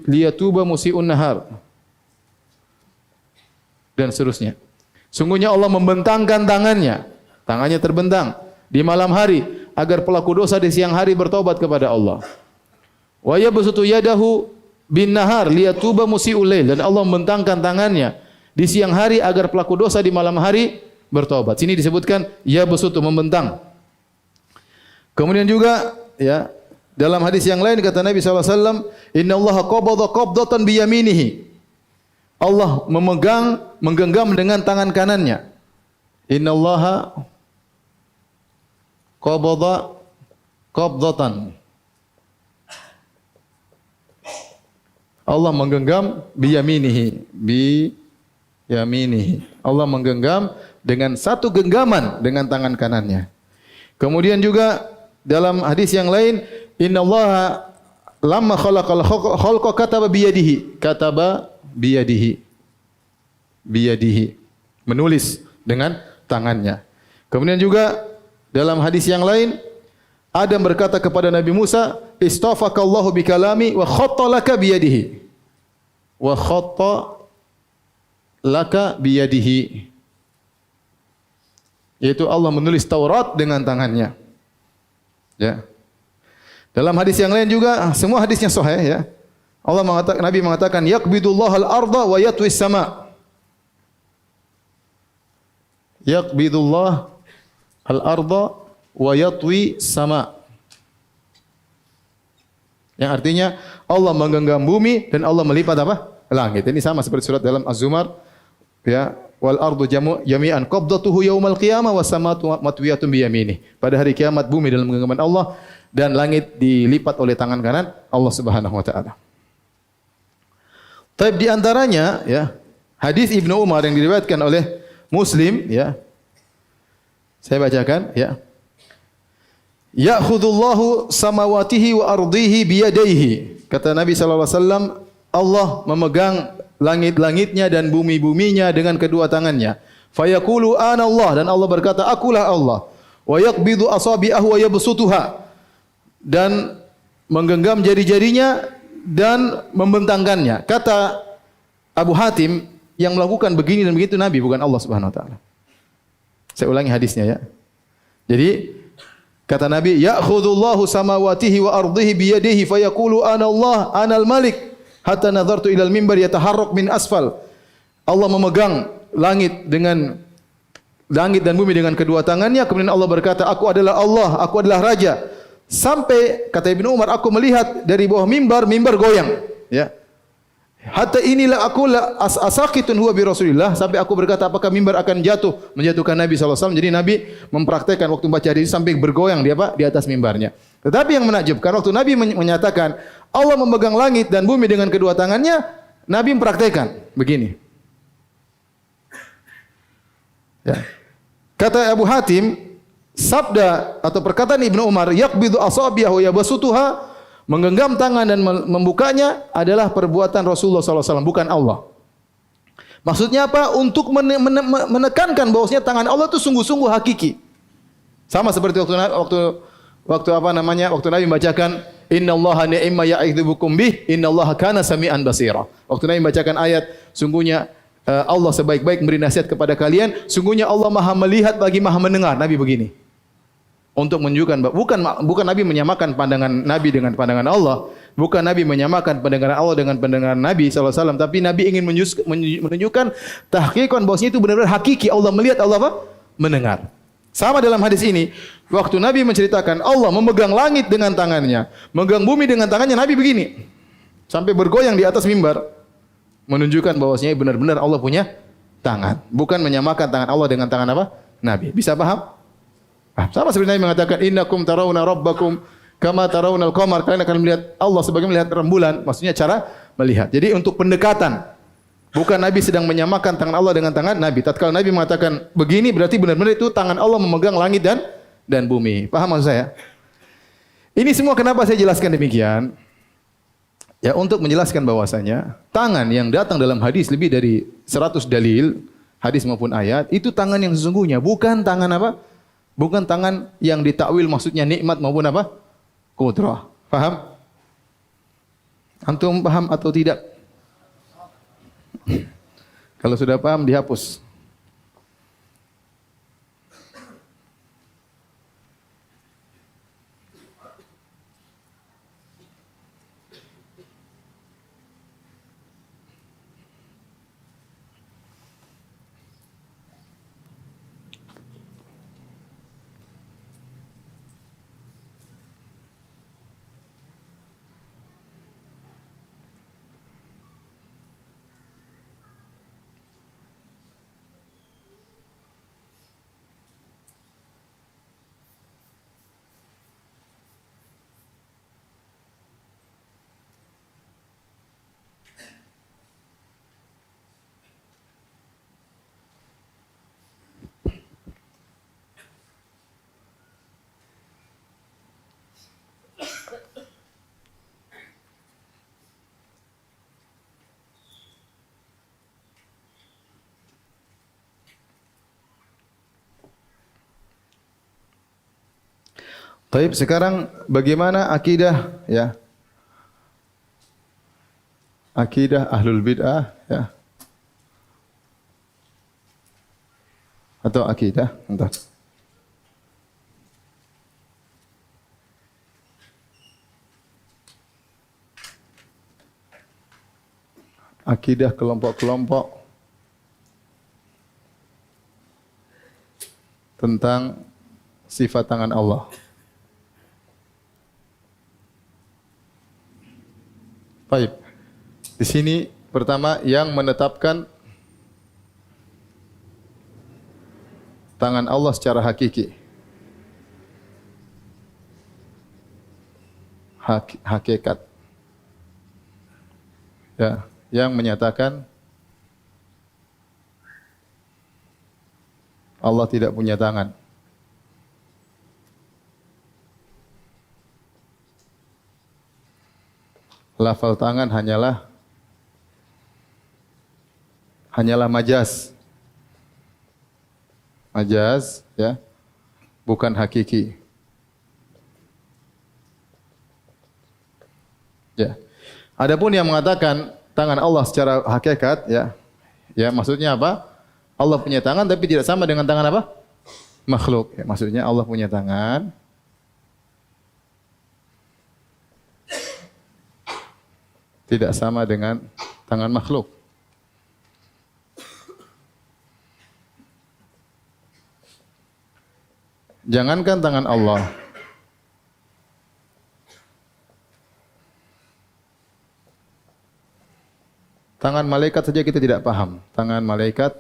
liyatuba musii'un nahar, dan seterusnya. Sungguhnya Allah membentangkan tangannya terbentang di malam hari agar pelaku dosa di siang hari bertobat kepada Allah. Wa yabsutu yadahu bin nahar liyatuba musii'ul lail, dan Allah membentangkan tangannya di siang hari agar pelaku dosa di malam hari bertobat. Sini disebutkan yabsutu, membentang. Kemudian juga, ya, dalam hadis yang lain kata Nabi sallallahu alaihi wasallam, innallaha qabadha qabdatan biyaminihi. Allah menggenggam dengan tangan kanannya. Innallaha qabadha qabdatan. Allah menggenggam biyaminihi, Allah menggenggam dengan satu genggaman dengan tangan kanannya. Kemudian juga dalam hadis yang lain, innallaha lamma khalaqal khalqa kataba biyadihi. Kataba biyadihi. Biyadihi. Menulis dengan tangannya. Kemudian juga dalam hadis yang lain, Adam berkata kepada Nabi Musa, "Istafakallahu bikalami wa khatta laka biyadihi." Wa khatta laka biyadihi. Yaitu Allah menulis Taurat dengan tangannya. Ya. Dalam hadis yang lain juga, semua hadisnya sahih ya. Nabi mengatakan, "Yaqbidullahal arda wa yatwis sama." Yaqbidullah al-arda wa yatwi sama. Yang artinya Allah menggenggam bumi dan Allah melipat apa? Langit. Ini sama seperti surat dalam Az-Zumar ya, wal ardu jami'an qabdatuhu yaumal qiyamah was samatu matwiyatun bi yaminih. Pada hari kiamat bumi dalam genggaman Allah dan langit dilipat oleh tangan kanan Allah Subhanahu wa taala. Taib di antaranya ya, hadis Ibnu Umar yang diriwayatkan oleh Muslim ya. Saya bacakan ya. Ya'khudullahu samawatihi wa ardihi biyadaihi. Kata Nabi sallallahu alaihi wasallam, Allah memegang langit-langitnya dan bumi-buminya dengan kedua tangannya. Fayaqulu ana Allah, dan Allah berkata, akulah Allah. Wa yaqbidu asabi'ahu wa yabsutuha, dan menggenggam jari-jarinya dan membentangkannya. Kata Abu Hatim, yang melakukan begini dan begitu Nabi, bukan Allah Subhanahu wa taala. Saya ulangi hadisnya ya. Jadi kata Nabi, ya'khudullahu samawatihi wa ardihi biyadihi fayaqulu ana Allah, anal malik, hatta nadhartu ilal mimbar yataharrak min asfal. Allah memegang langit dan bumi dengan kedua tangannya, kemudian Allah berkata, aku adalah Allah, aku adalah raja. Sampai kata Ibnu Umar, aku melihat dari bawah mimbar goyang, ya. Hatta inilah aku asaqitun huwa bi Rasulillah, sampai aku berkata apakah mimbar akan menjatuhkan Nabi sallallahu alaihi wasallam. Jadi Nabi mempraktekkan waktu baca hadis sampai bergoyang di atas mimbarnya. Tetapi yang menakjubkan waktu Nabi menyatakan Allah memegang langit dan bumi dengan kedua tangannya, Nabi mempraktekkan begini. Ya. Kata Abu Hatim, sabda atau perkataan Ibnu Umar, yaqbidu asabiyahu yabsutuha, menggenggam tangan dan membukanya adalah perbuatan Rasulullah SAW, bukan Allah. Maksudnya apa? Untuk menekankan bahwasanya tangan Allah itu sungguh-sungguh hakiki. Sama seperti waktu Nabi membacakan innallaha ni'ma ya'idzubukum bih innallaha kana sami'an basira. Waktu Nabi membacakan ayat sungguhnya Allah sebaik-baik memberi nasihat kepada kalian, sungguhnya Allah Maha melihat lagi Maha mendengar. Nabi begini. Untuk menunjukkan bukan Nabi menyamakan pandangan Nabi dengan pandangan Allah, bukan Nabi menyamakan pandangan Allah dengan pandangan Nabi SAW, tapi Nabi ingin menunjukkan tahqiqan bahwasanya itu benar-benar hakiki, Allah melihat, Allah apa? Mendengar. Sama dalam hadis ini, waktu Nabi menceritakan Allah memegang langit dengan tangannya, memegang bumi dengan tangannya, Nabi begini, sampai bergoyang di atas mimbar, menunjukkan bahwasanya benar-benar Allah punya tangan, bukan menyamakan tangan Allah dengan tangan apa? Nabi. Bisa paham? Sama seperti Nabi mengatakan innakum tarawna rabbakum kama tarawnal qamar, kalian akan melihat Allah sebagaimana melihat rembulan, maksudnya cara melihat. Jadi untuk pendekatan, bukan Nabi sedang menyamakan tangan Allah dengan tangan Nabi. Tatkala Nabi mengatakan begini berarti benar-benar itu tangan Allah memegang langit dan bumi. Paham maksud saya? Ini semua kenapa saya jelaskan demikian? Ya, untuk menjelaskan bahwasanya tangan yang datang dalam hadis lebih dari 100 dalil, hadis maupun ayat, itu tangan yang sesungguhnya, bukan tangan apa? Bukan tangan yang ditakwil maksudnya nikmat maupun apa? Qudrah. Paham? Antum paham atau tidak? Kalau sudah paham dihapus. Baik, sekarang bagaimana akidah ya? Akidah ahlul bid'ah ya. Atau akidah, entah. Akidah kelompok-kelompok tentang sifat tangan Allah. Baik. Di sini pertama yang menetapkan tangan Allah secara hakiki. Hakikat. Ya, yang menyatakan Allah tidak punya tangan. Lafal tangan hanyalah majaz. Majaz, ya. Bukan hakiki. Ya. Adapun yang mengatakan tangan Allah secara hakikat, ya. Ya, maksudnya apa? Allah punya tangan tapi tidak sama dengan tangan apa? Makhluk. Ya, maksudnya Allah punya tangan tidak sama dengan tangan makhluk. Jangankan tangan Allah, tangan malaikat saja kita tidak paham. Tangan malaikat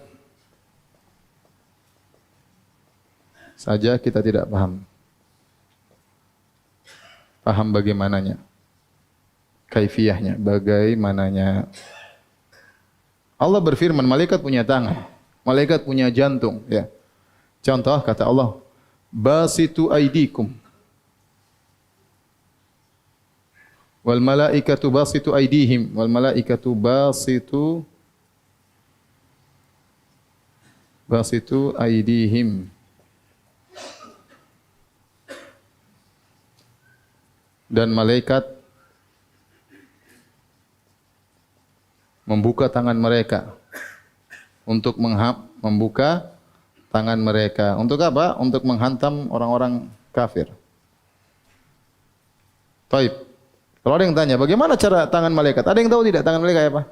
saja kita tidak paham. Paham bagaimananya? Kaifiyahnya, bagaimananya. Allah berfirman, malaikat punya tangan, malaikat punya jantung, ya. Contoh kata Allah, basitu aidikum. Wal malaikatu basitu aidihim, wal malaikatu basitu aidihim. Dan malaikat membuka tangan mereka untuk membuka tangan mereka. Untuk apa? Untuk menghantam orang-orang kafir. Taib. Kalau ada yang tanya, bagaimana cara tangan malaikat? Ada yang tahu tidak tangan malaikat apa?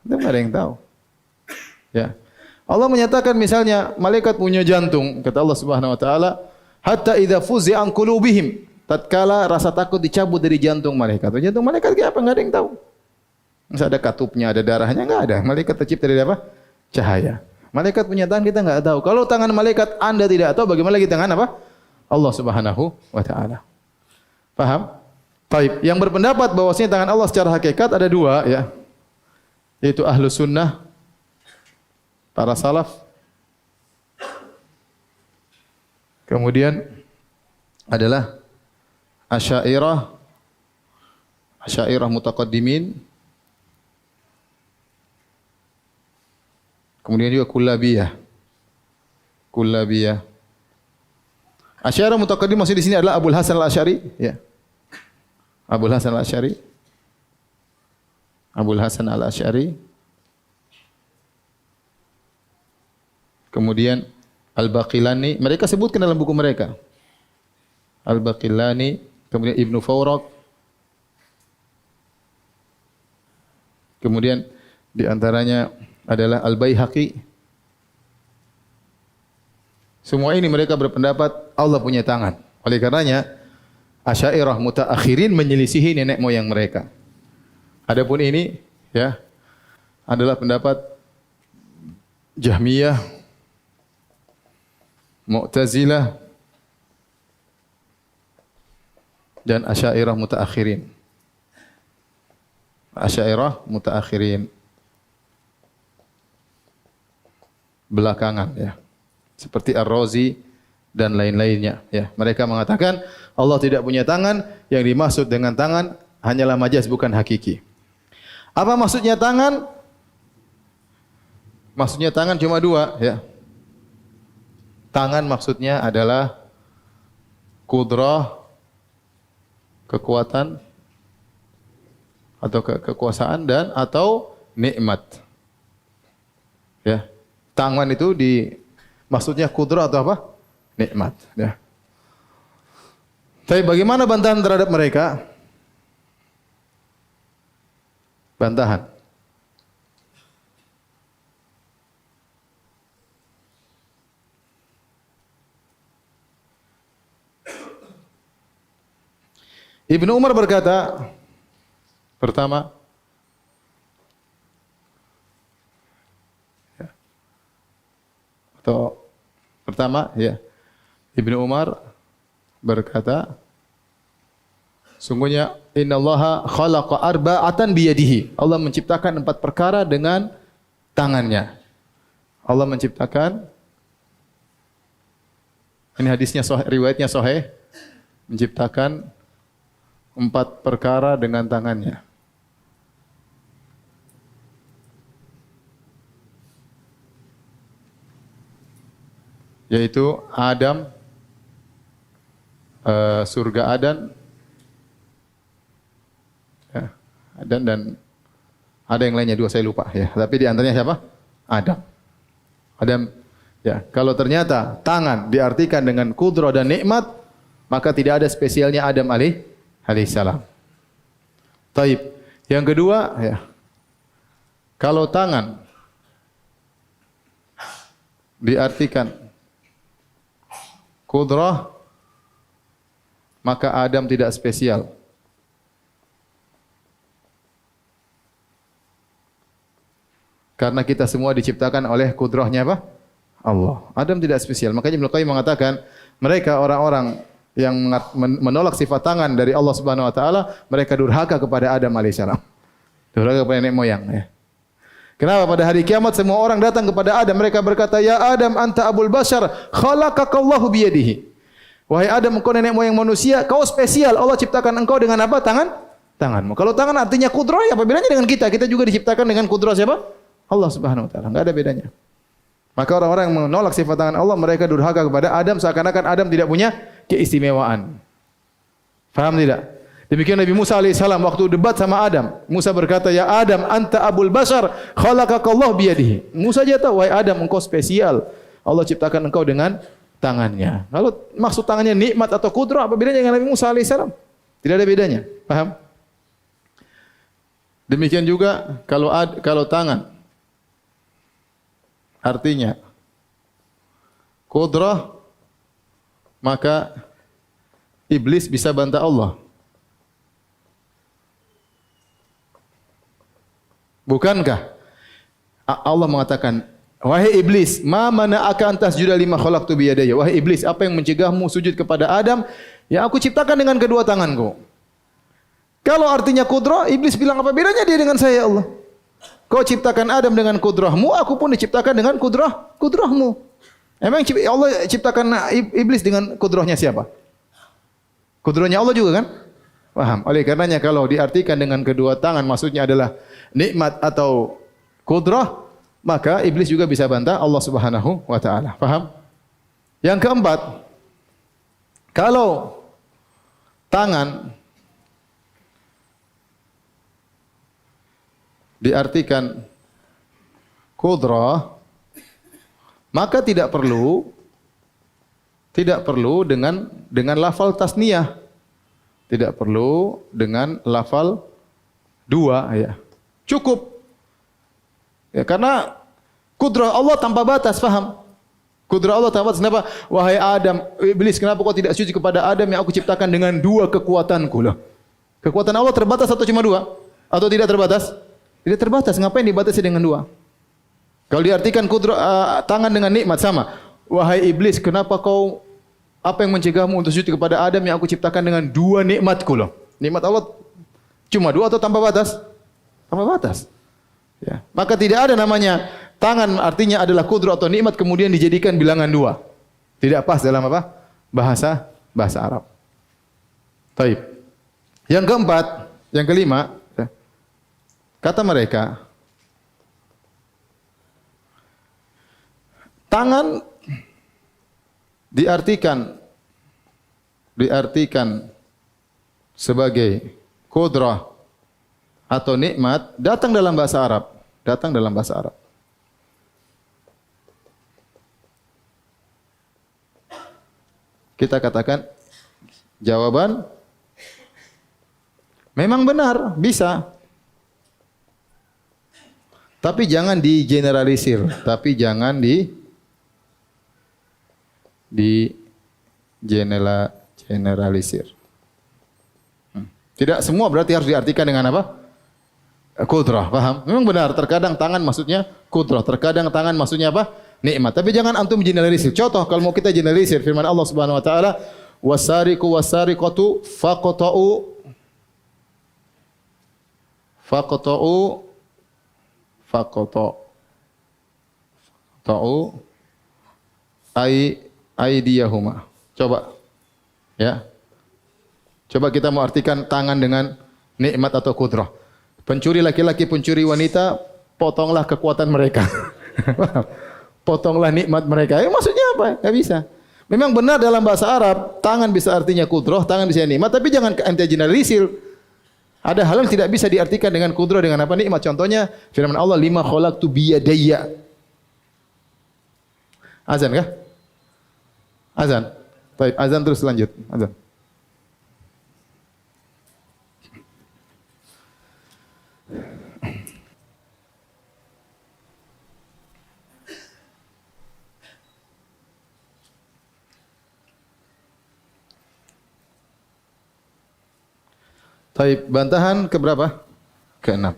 Tidak ada yang tahu. Ya. Allah menyatakan misalnya malaikat punya jantung, kata Allah Subhanahu wa taala, hatta idza fuzi'a an qulubihim. Tatkala rasa takut dicabut dari jantung malaikat. Jantung malaikat kayak apa? Enggak ada yang tahu. Masa ada katupnya, ada darahnya? Enggak ada. Malaikat tercipta dari apa? Cahaya. Malaikat punya tangan kita enggak tahu. Kalau tangan malaikat Anda tidak tahu, bagaimana lagi tangan apa? Allah Subhanahu wa taala. Paham? Baik. Yang berpendapat bahwasanya tangan Allah secara hakikat ada dua, ya. Yaitu Ahlus Sunnah, para salaf. Kemudian adalah Asy'ariyah mutaqaddimin. Kemudian juga Kullabiyah. Asy'ariyah mutaqaddim masih di sini adalah Abul Hasan Al-Asy'ari, ya. Abul Hasan Al-Asy'ari. Kemudian Al-Baqillani, mereka sebutkan dalam buku mereka. Al-Baqillani, kemudian Ibnu Fawraq. Kemudian di antaranya adalah Al-Baihaqi. Semua ini mereka berpendapat Allah punya tangan. Oleh karenanya Asy'ariyah mutaakhirin menyelisihi nenek moyang mereka. Adapun ini, ya, adalah pendapat Jahmiyah, Mu'tazilah dan Asy'ariyah mutaakhirin. Asy'ariyah mutaakhirin. Belakangan, ya. Seperti Ar-Razi dan lain-lainnya, ya. Mereka mengatakan Allah tidak punya tangan, yang dimaksud dengan tangan hanyalah majaz bukan hakiki. Apa maksudnya tangan? Maksudnya tangan cuma dua, ya. Tangan maksudnya adalah kudrah, kekuatan atau kekuasaan dan atau nikmat. Ya. Tangan itu maksudnya kudrah atau apa? Nikmat, ya. Tapi bagaimana bantahan terhadap mereka? Bantahan. Ibnu Umar berkata, pertama, ya, Ibnu Umar berkata, sungguhnya innallaha khalaqa arba'atan biyadihi. Allah menciptakan 4 perkara dengan tangannya. Allah menciptakan, ini hadisnya sahih, riwayatnya sahih, menciptakan 4 perkara dengan tangannya. Yaitu Adam, surga Adan, ya, Adan dan ada yang lainnya 2 saya lupa ya. Tapi di antaranya siapa? Adam. Adam. Ya, kalau ternyata tangan diartikan dengan kudrah dan nikmat, maka tidak ada spesialnya Adam alaihissalam. Taib. Yang kedua, ya, kalau tangan diartikan kudrah, maka Adam tidak spesial. Karena kita semua diciptakan oleh kudrahnya apa? Allah. Adam tidak spesial. Makanya Ibnu Qayyim mengatakan, mereka orang-orang yang menolak sifat tangan dari Allah Subhanahu wa taala, mereka durhaka kepada Adam alaihissalam. Durhaka kepada nenek moyang, ya. Kenapa pada hari kiamat semua orang datang kepada Adam, mereka berkata, "Ya Adam, anta abul bashar, khalaqakallahu biyadihi." Wahai Adam, engkau nenek moyang manusia, kau spesial. Allah ciptakan engkau dengan apa? Tanganmu. Kalau tangan artinya kudrah, apa bedanya dengan kita? Kita juga diciptakan dengan kudrah siapa? Allah Subhanahu wa taala. Enggak ada bedanya. Maka orang-orang yang menolak sifat tangan Allah, mereka durhaka kepada Adam seakan-akan Adam tidak punya keistimewaan. Faham tidak? Demikian Nabi Musa alaihissalam waktu debat sama Adam. Musa berkata, "Ya Adam, anta abul bashar, khalaqakallahu biyadihi." Musa aja tahu, "Wahai Adam, engkau spesial. Allah ciptakan engkau dengan tangannya." Kalau maksud tangannya nikmat atau kudrah, apa bedanya dengan Nabi Musa alaihissalam? Tidak ada bedanya. Paham? Demikian juga kalau tangan artinya kudrah, maka iblis bisa bantah Allah. Bukankah Allah mengatakan, "Wahai iblis, ma mana'aka an tasjuda lima khalaqtu bi yadayya?" Wahai iblis, apa yang mencegahmu sujud kepada Adam yang aku ciptakan dengan kedua tanganku? Kalau artinya kudrah, iblis bilang, apa bedanya dia dengan saya, ya Allah? Kau ciptakan Adam dengan kudrahmu, aku pun diciptakan dengan kudrahmu. Emang Allah ciptakan iblis dengan kudrahnya siapa? Kudrahnya Allah juga kan? Paham? Oleh karenanya kalau diartikan dengan kedua tangan maksudnya adalah nikmat atau kudrah, maka iblis juga bisa bantah Allah Subhanahu wa taala. Paham? Yang keempat, kalau tangan diartikan kudrah, maka tidak perlu dengan lafal tasniyah. Tidak perlu dengan lafal 2, ya. Cukup. Ya, karena kudrah Allah tanpa batas, paham? Kudrah Allah tanpa batas. Kenapa? Wahai Adam, iblis, kenapa kau tidak sujud kepada Adam yang aku ciptakan dengan 2 kekuatanku? Lah. Kekuatan Allah terbatas atau cuma 2? Atau tidak terbatas? Tidak terbatas. Ngapain dibatasi dengan 2? Kalau diartikan kudrah tangan dengan nikmat sama. Wahai iblis, kenapa kau, apa yang mencegahmu untuk sujud kepada Adam yang aku ciptakan dengan 2 nikmatku loh? Nikmat Allah cuma 2 atau tanpa batas? Tanpa batas. Ya. Maka tidak ada namanya tangan artinya adalah kudrah atau nikmat kemudian dijadikan bilangan 2. Tidak pas dalam apa? Bahasa Arab. Taib. Yang keempat, yang kelima, kata mereka, tangan diartikan diartikan sebagai qudrah atau nikmat datang dalam bahasa Arab, datang dalam bahasa Arab. Kita katakan jawaban memang benar, bisa. Tapi jangan digeneralisir, tapi jangan generalisir. Tidak semua berarti harus diartikan dengan apa? Qudrah, paham? Memang benar, terkadang tangan maksudnya qudrah, terkadang tangan maksudnya apa? Nikmat. Tapi jangan antum generalisir. Contoh kalau mau kita generalisir firman Allah Subhanahu wa taala, wasariqu wasariqatu faqta'u aydiyahuma. Coba. Ya. Coba kita mau artikan tangan dengan nikmat atau qudrah. Pencuri laki-laki, pencuri wanita, potonglah kekuatan mereka. Potonglah nikmat mereka. Maksudnya apa? Enggak bisa. Memang benar dalam bahasa Arab, tangan bisa artinya qudrah, tangan bisa nikmat, tapi jangan ente generalisir. Ada hal yang tidak bisa diartikan dengan qudrah dengan apa? Nikmat. Contohnya firman Allah, lima khalaqtu biyadayya. Azan kah? Azan. Baik, azan terus lanjut. Azan. Baik, bantahan ke berapa? Ke-6.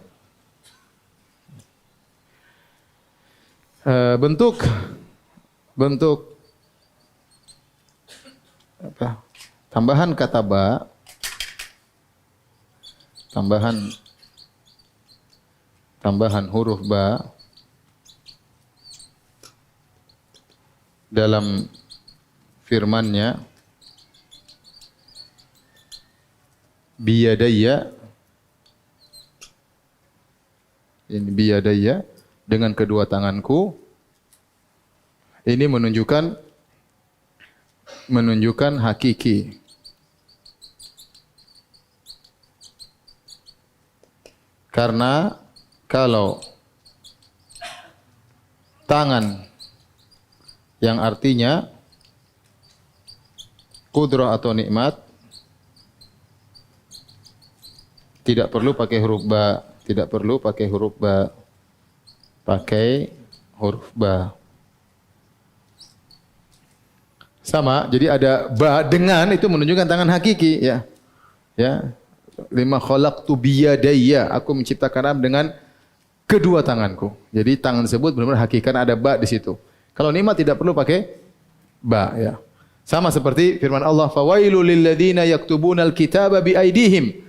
Bentuk apa? Tambahan kata ba, tambahan huruf ba dalam firman-Nya biyadayya, ini biyadayya, dengan kedua tanganku, ini menunjukkan hakiki. Karena kalau tangan yang artinya qudrah atau nikmat tidak perlu pakai huruf ba, tidak perlu pakai huruf ba. Pakai huruf ba. Sama, jadi ada ba dengan itu menunjukkan tangan hakiki, ya. Ya. Lima khalaqtu biyadayya, aku menciptakan Adam dengan kedua tanganku. Jadi tangan tersebut benar-benar hakiki, karena ada ba di situ. Kalau nikmat tidak perlu pakai ba, ya. Sama seperti firman Allah, fawailul lil ladzina yaktubunal kitaba bi aidihim.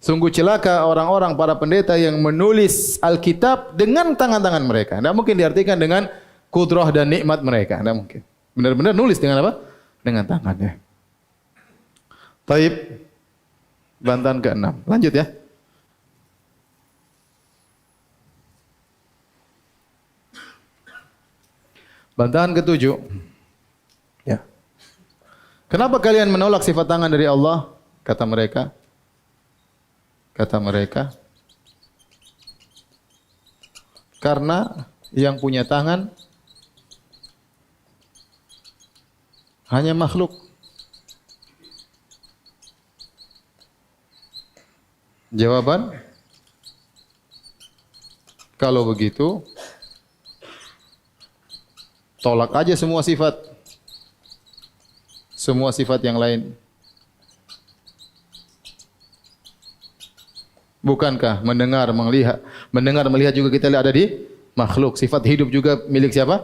Sungguh celaka orang-orang para pendeta yang menulis Alkitab dengan tangan-tangan mereka. Tidak mungkin diartikan dengan qudrah dan nikmat mereka. Tidak mungkin. Benar-benar nulis dengan apa? Dengan tangannya. Taib. Bantahan ke-6. Lanjut ya. Bantahan ke-7. Ya. Kenapa kalian menolak sifat tangan dari Allah? Kata mereka. Karena yang punya tangan hanya makhluk. Jawaban, kalau begitu tolak aja semua sifat yang lain. Bukankah mendengar, melihat juga kita lihat ada di makhluk. Sifat hidup juga milik siapa?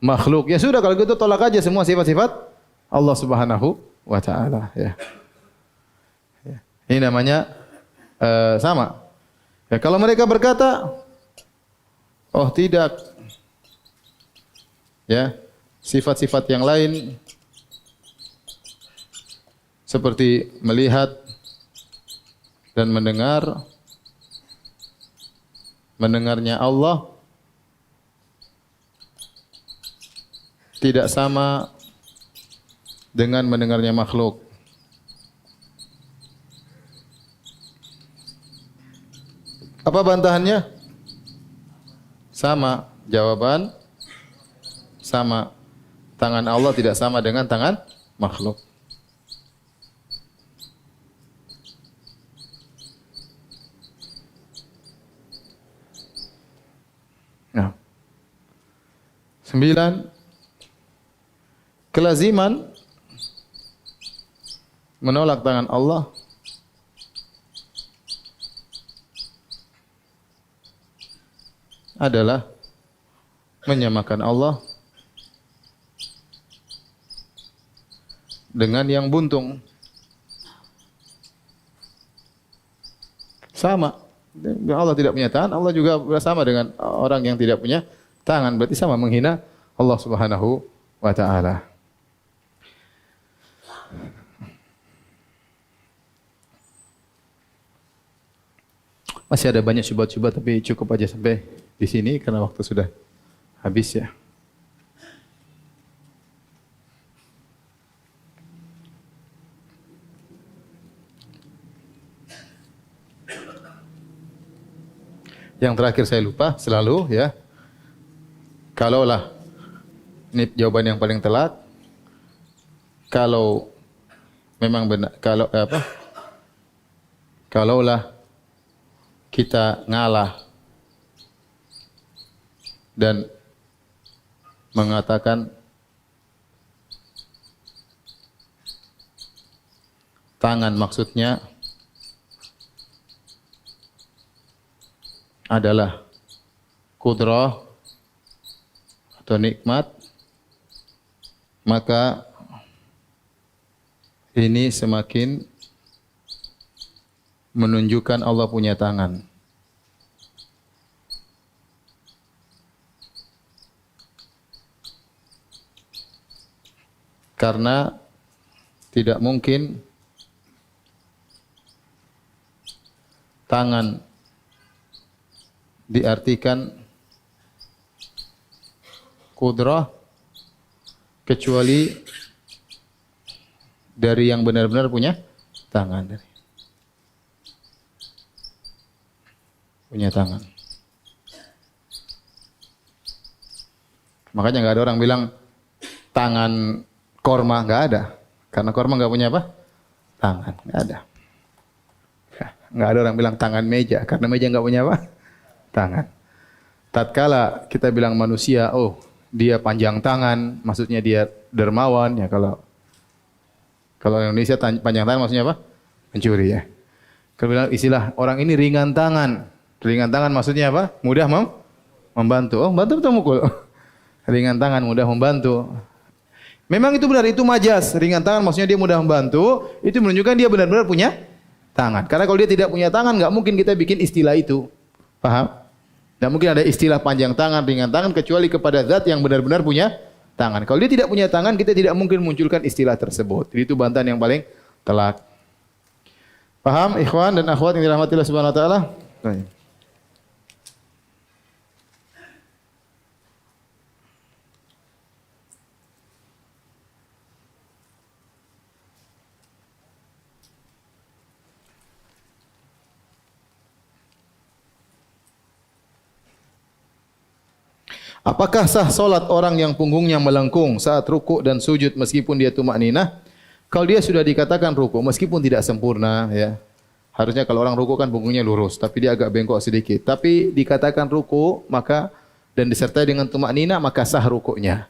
Makhluk. Ya sudah, kalau gitu tolak aja semua sifat-sifat Allah Subhanahu wa taala, ya. Ini namanya sama. Ya, kalau mereka berkata, oh tidak, ya, sifat-sifat yang lain seperti melihat dan mendengarnya Allah tidak sama dengan mendengarnya makhluk. Apa bantahannya? Sama. Jawaban sama. Tangan Allah tidak sama dengan tangan makhluk. Nah. 9. Kelaziman menolak tangan Allah adalah menyamakan Allah dengan yang buntung. Sama. Allah tidak punya tangan, Allah juga bersama dengan orang yang tidak punya tangan. Berarti sama menghina Allah Subhanahu wa taala. Masih ada banyak syubhat-syubhat tapi cukup aja sampai di sini karena waktu sudah habis ya. Yang terakhir saya lupa selalu ya. Kalaulah ini jawaban yang paling telat. Kalau memang benar kalaulah kita ngalah dan mengatakan tangan maksudnya adalah kudrah atau nikmat, maka ini semakin menunjukkan Allah punya tangan. Karena tidak mungkin tangan diartikan kudrah kecuali dari yang benar-benar punya tangan. Punya tangan. Makanya nggak ada orang bilang tangan korma, nggak ada. Karena korma nggak punya apa? Tangan, nggak ada. Nggak ada orang bilang tangan meja, karena meja nggak punya apa? Tangan. Tatkala kita bilang manusia, oh dia panjang tangan, maksudnya dia dermawan ya. Kalau Indonesia panjang tangan maksudnya apa? Mencuri ya. Kalau bilang istilah orang ini ringan tangan, maksudnya apa? Mudah membantu. Oh, bantu atau mukul? Ringan tangan mudah membantu. Memang itu benar, itu majas. Ringan tangan maksudnya dia mudah membantu. Itu menunjukkan dia benar-benar punya tangan. Karena kalau dia tidak punya tangan, nggak mungkin kita bikin istilah itu. Paham? Tidak mungkin ada istilah panjang tangan, ringan tangan kecuali kepada zat yang benar-benar punya tangan. Kalau dia tidak punya tangan, kita tidak mungkin munculkan istilah tersebut. Jadi itu bantahan yang paling telak. Paham, ikhwan dan akhwat yang dirahmati Allah Subhanahu wa taala? Baik. Apakah sah solat orang yang punggungnya melengkung saat rukuk dan sujud meskipun dia tumak ninah? Kalau dia sudah dikatakan rukuk meskipun tidak sempurna ya. Harusnya kalau orang rukuk kan punggungnya lurus, tapi dia agak bengkok sedikit. Tapi dikatakan rukuk maka dan disertai dengan tumak ninah maka sah rukuknya.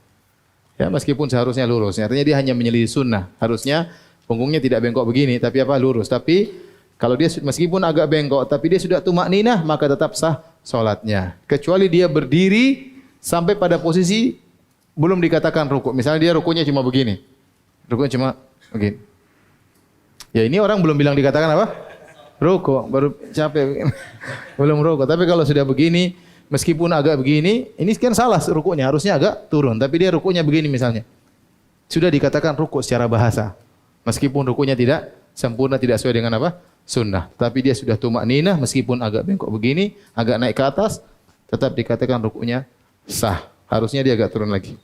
Ya, meskipun seharusnya lurus. Artinya dia hanya menyelisih sunnah. Harusnya punggungnya tidak bengkok begini, tapi apa lurus. Tapi kalau dia meskipun agak bengkok, tapi dia sudah tumak ninah maka tetap sah solatnya. Kecuali dia berdiri sampai pada posisi belum dikatakan rukuk. Misalnya dia rukuknya cuma begini. Rukuknya cuma begini. Ya ini orang belum bilang dikatakan apa? Rukuk, baru capek. Belum rukuk. Tapi kalau sudah begini, meskipun agak begini, ini kan salah rukuknya, harusnya agak turun. Tapi dia rukuknya begini misalnya. Sudah dikatakan rukuk secara bahasa. Meskipun rukuknya tidak sempurna, tidak sesuai dengan apa? Sunnah. Tapi dia sudah tumak ninah, meskipun agak bengkok begini, agak naik ke atas, tetap dikatakan rukuknya sah. Harusnya dia agak turun lagi.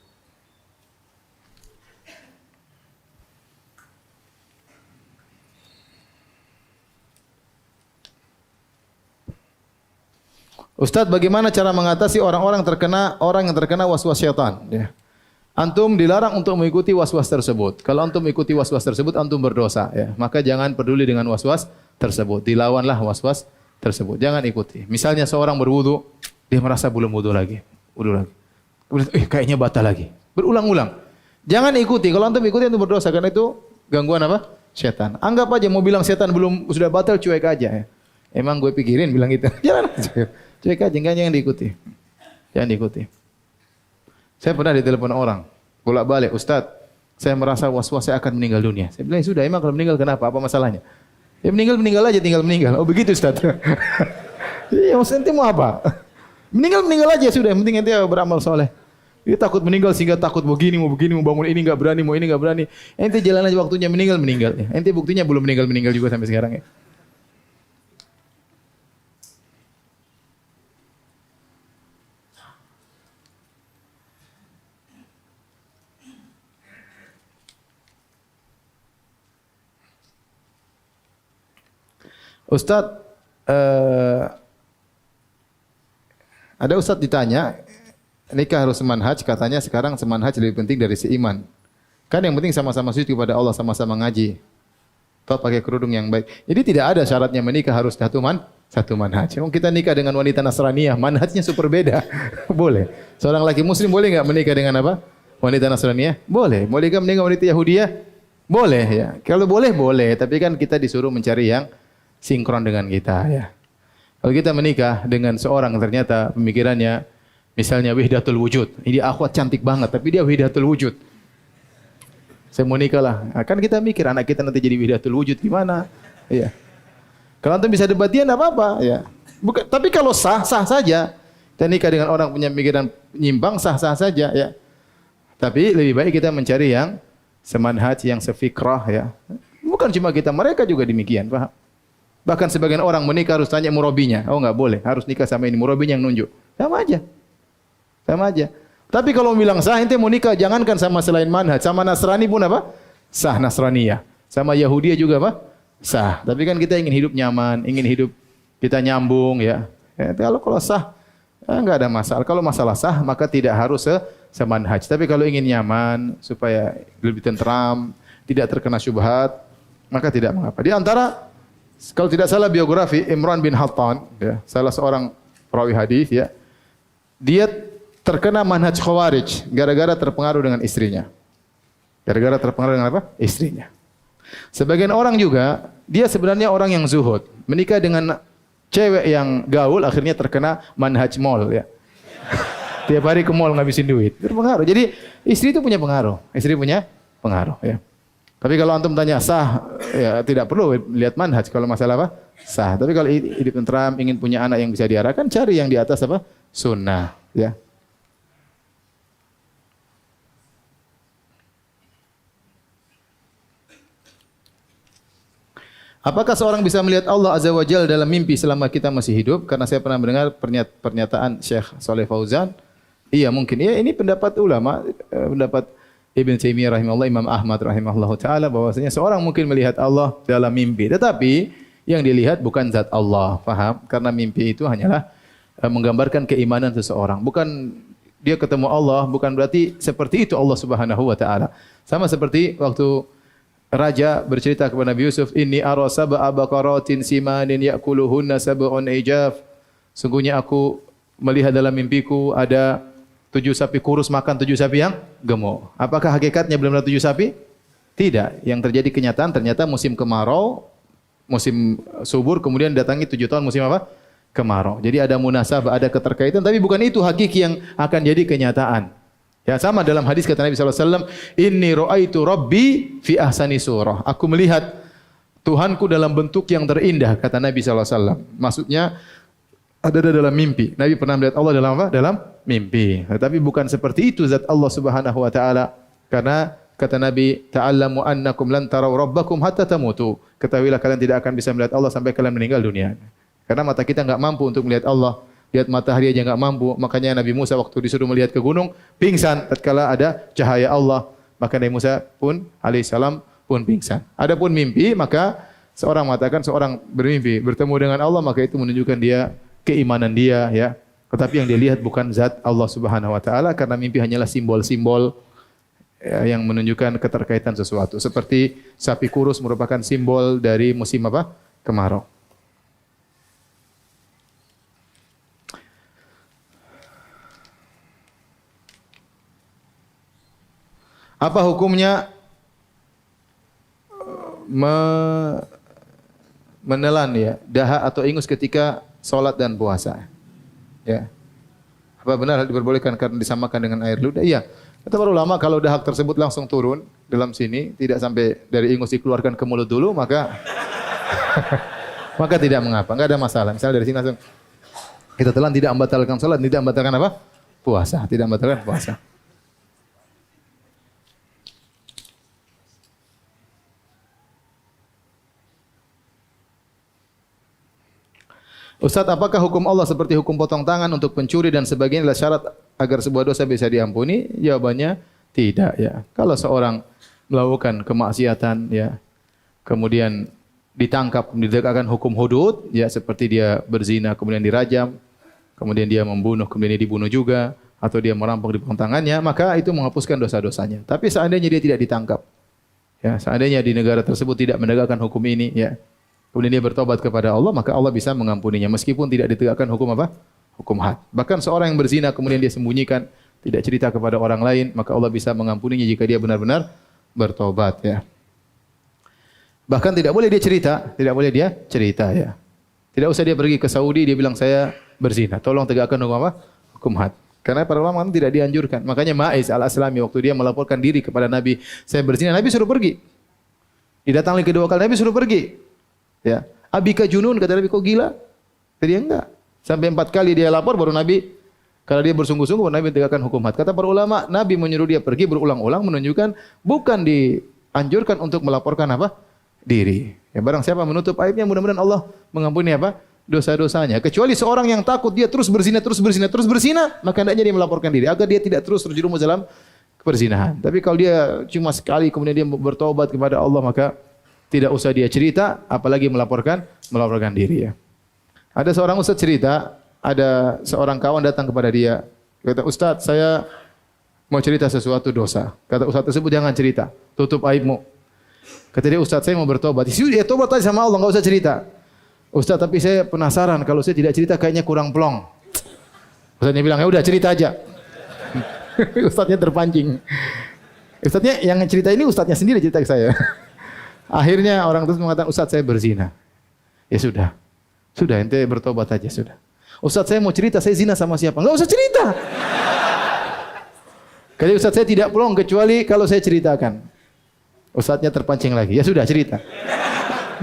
Ustaz, bagaimana cara mengatasi orang yang terkena waswas syaitan? Ya. Antum dilarang untuk mengikuti waswas tersebut. Kalau antum mengikuti waswas tersebut, antum berdosa. Ya. Maka jangan peduli dengan waswas tersebut. Dilawanlah waswas tersebut. Jangan ikuti. Misalnya seorang berwudu, dia merasa belum wudu lagi. Wudu lagi. Kemudian, kayaknya batal lagi. Berulang-ulang. Jangan ikuti. Kalau antum ikuti, antum berdosa. Karena itu gangguan apa? Syaitan. Anggap aja mau bilang setan sudah batal, cuek aja. Ya. Emang gue pikirin bilang gitu. Jangan aja. Cuek aja, jangan diikuti. Jangan diikuti. Saya pernah ditelepon orang, bolak-balik, Ustaz, saya merasa was-was saya akan meninggal dunia. Saya bilang, sudah, emang kalau meninggal kenapa? Apa masalahnya? Ya meninggal aja, tinggal meninggal. Oh begitu Ustaz. Ya ente mau apa? Meninggal aja sudah, yang penting ente beramal soleh. Dia takut meninggal sehingga takut mau bangun ini enggak berani, mau ini enggak berani. Ente jalan aja waktunya meninggal. Ente buktinya belum meninggal juga sampai sekarang ya. Ustaz, ada Ustaz ditanya, nikah harus semanhaj, katanya sekarang semanhaj lebih penting dari seiman. Kan yang penting sama-sama sujud kepada Allah, sama-sama ngaji. Atau pakai kerudung yang baik. Jadi tidak ada syaratnya menikah harus satu manhaj. Kita nikah dengan wanita Nasraniyah, manhajnya super beda. Boleh. Seorang laki muslim boleh enggak menikah dengan apa? Wanita Nasraniyah? Boleh. Bolehkah menikah wanita Yahudiyah? Boleh ya. Kalau boleh, tapi kan kita disuruh mencari yang sinkron dengan kita ya. Kalau kita menikah dengan seorang ternyata pemikirannya misalnya wahdatul wujud. Ini akhwat cantik banget tapi dia wahdatul wujud. Saya mau nikah lah. Kan kita mikir anak kita nanti jadi wahdatul wujud gimana? Iya. Kalau antum bisa debat dia enggak apa-apa ya. Bukan, tapi kalau sah saja. Kita nikah dengan orang punya pemikiran nyimpang sah saja ya. Tapi lebih baik kita mencari yang semanhaj, yang sefikrah ya. Bukan cuma kita, mereka juga demikian, paham? Bahkan sebagian orang menikah harus tanya murabinya. Oh enggak boleh, harus nikah sama ini, murabinya yang nunjuk. Sama aja. Tapi kalau bilang sah, ente mau nikah jangankan sama selain manhaj, sama Nasrani pun apa? Sah Nasraniyah. Sama Yahudi juga apa? Sah. Tapi kan kita ingin hidup nyaman, ingin hidup kita nyambung ya. Kalau sah enggak ada masalah. Kalau masalah sah maka tidak harus semanhaj. Tapi kalau ingin nyaman supaya lebih tentram, tidak terkena syubhat, maka tidak mengapa. Di antara kalau tidak salah biografi Imran bin Hattan, ya, salah seorang perawi hadis, ya, dia terkena manhaj khawarij gara-gara terpengaruh dengan istrinya. Gara-gara terpengaruh dengan apa? Istrinya. Sebagian orang juga dia sebenarnya orang yang zuhud, menikah dengan cewek yang gaul, akhirnya terkena manhaj mall. Ya. Tiap hari ke mall ngabisin duit, berpengaruh. Jadi istri itu punya pengaruh, Ya. Tapi kalau antum tanya sah, ya tidak perlu lihat manhaj kalau masalah apa? Sah. Tapi kalau hidup tentram, ingin punya anak yang bisa diarahkan, cari yang di atas apa? Sunnah, ya. Apakah seorang bisa melihat Allah Azza wa Jalla dalam mimpi selama kita masih hidup? Karena saya pernah mendengar pernyataan Syekh Saleh Fauzan. Iya mungkin. Ya, ini pendapat ulama, pendapat Ibn Taimiyah rahimahullah, Imam Ahmad rahimahullah ta'ala, bahwasanya seorang mungkin melihat Allah dalam mimpi. Tetapi yang dilihat bukan zat Allah. Faham? Karena mimpi itu hanyalah menggambarkan keimanan seseorang. Bukan dia ketemu Allah, bukan berarti seperti itu Allah Subhanahu wa ta'ala. Sama seperti waktu raja bercerita kepada Nabi Yusuf, "Inni ara sab'a baqaratin simanin ya'kuluhunna sab'un ijaf." Sungguhnya aku melihat dalam mimpiku ada 7 sapi kurus makan 7 sapi yang gemuk. Apakah hakikatnya belum ada 7 sapi? Tidak. Yang terjadi kenyataan ternyata musim kemarau, musim subur, kemudian datangi 7 tahun musim apa? Kemarau. Jadi ada munasabah, ada keterkaitan, tapi bukan itu hakiki yang akan jadi kenyataan. Ya, sama dalam hadis kata Nabi SAW, "Inni ra'aitu Rabbi fi ahsani surah." Aku melihat Tuhanku dalam bentuk yang terindah, kata Nabi SAW. Maksudnya ada dalam mimpi. Nabi pernah melihat Allah dalam apa? Dalam mimpi. Tetapi bukan seperti itu zat Allah Subhanahu wa taala. Karena kata Nabi, "Ta'allamu annakum lan taraw rabbakum hatta tamutu." Ketahuilah kalian tidak akan bisa melihat Allah sampai kalian meninggal dunia. Karena mata kita enggak mampu untuk melihat Allah. Lihat matahari aja enggak mampu. Makanya Nabi Musa waktu disuruh melihat ke gunung, pingsan tatkala ada cahaya Allah. Maka Nabi Musa pun alaihissalam pun pingsan. Adapun mimpi, maka seorang mengatakan seorang bermimpi bertemu dengan Allah, maka itu menunjukkan dia keimanan dia, ya. Tetapi yang dia lihat bukan zat Allah Subhanahu wa taala karena mimpi hanyalah simbol-simbol yang menunjukkan keterkaitan sesuatu. Seperti sapi kurus merupakan simbol dari musim apa? Kemarau. Apa hukumnya menelan ya dahak atau ingus ketika salat dan puasa? Ya. Apa benar diperbolehkan karena disamakan dengan air ludah? Iya. Kata para ulama kalau dahak tersebut langsung turun dalam sini, tidak sampai dari ingus dikeluarkan ke mulut dulu, maka maka tidak mengapa, enggak ada masalah. Misalnya dari sini langsung kita telan, tidak membatalkan salat, tidak membatalkan apa? Puasa, tidak membatalkan puasa. Ustaz, apakah hukum Allah seperti hukum potong tangan untuk pencuri dan sebagainya adalah syarat agar sebuah dosa bisa diampuni? Jawabannya tidak, ya. Kalau seorang melakukan kemaksiatan, ya, kemudian ditangkap, ditegakkan hukum hudud, ya, seperti dia berzina kemudian dirajam, kemudian dia membunuh kemudian dia dibunuh juga, atau dia merampok dipotong tangannya, maka itu menghapuskan dosa-dosanya. Tapi seandainya dia tidak ditangkap, ya, seandainya di negara tersebut tidak menegakkan hukum ini, ya, kemudian dia bertobat kepada Allah, maka Allah bisa mengampuninya meskipun tidak ditegakkan hukum apa? Hukum had. Bahkan seorang yang berzina kemudian dia sembunyikan, tidak cerita kepada orang lain, maka Allah bisa mengampuninya jika dia benar-benar bertobat, ya. Bahkan tidak boleh dia cerita, ya. Tidak usah dia pergi ke Saudi dia bilang saya berzina. Tolong tegakkan hukum apa? Hukum had. Karena para ulama tidak dianjurkan. Makanya Ma'iz al-Aslami waktu dia melaporkan diri kepada Nabi, saya berzina, Nabi suruh pergi. Didatangi kedua kali, Nabi suruh pergi. Ya, abika junun, kata Nabi, kok gila? Tadi enggak. Sampai 4 kali dia lapor baru Nabi, kalau dia bersungguh-sungguh baru Nabi tegakkan hukum had. Kata para ulama, Nabi menyuruh dia pergi berulang-ulang menunjukkan bukan dianjurkan untuk melaporkan apa? Diri. Ya, barang siapa menutup aibnya mudah-mudahan Allah mengampuni apa? Dosa-dosanya. Kecuali seorang yang takut dia terus berzina, maka hendaknya dia melaporkan diri agar dia tidak terus terjerumus dalam perzinahan. Tapi kalau dia cuma sekali kemudian dia bertobat kepada Allah, maka tidak usah dia cerita, apalagi melaporkan diri, ya. Ada seorang ustaz cerita, ada seorang kawan datang kepada dia. Kata, Ustaz, saya mau cerita sesuatu dosa. Kata ustaz tersebut, jangan cerita, tutup aibmu. Kata dia, Ustaz, saya mau bertobat. Ya tobat aja sama Allah, enggak usah cerita. Ustaz, tapi saya penasaran, kalau saya tidak cerita kayaknya kurang plong. Ustaznya bilang, ya udah cerita aja. Ustaznya terpancing. Ustaznya yang cerita ini ustaznya sendiri cerita ke saya. Akhirnya orang itu mengatakan, Ustaz, saya berzina. Ya sudah. Sudah, ente bertobat aja, sudah. Ustaz, saya mau cerita, saya zina sama siapa? Enggak usah cerita. Kali Ustaz, saya tidak plong kecuali kalau saya ceritakan. Ustaznya terpancing lagi. Ya sudah, cerita.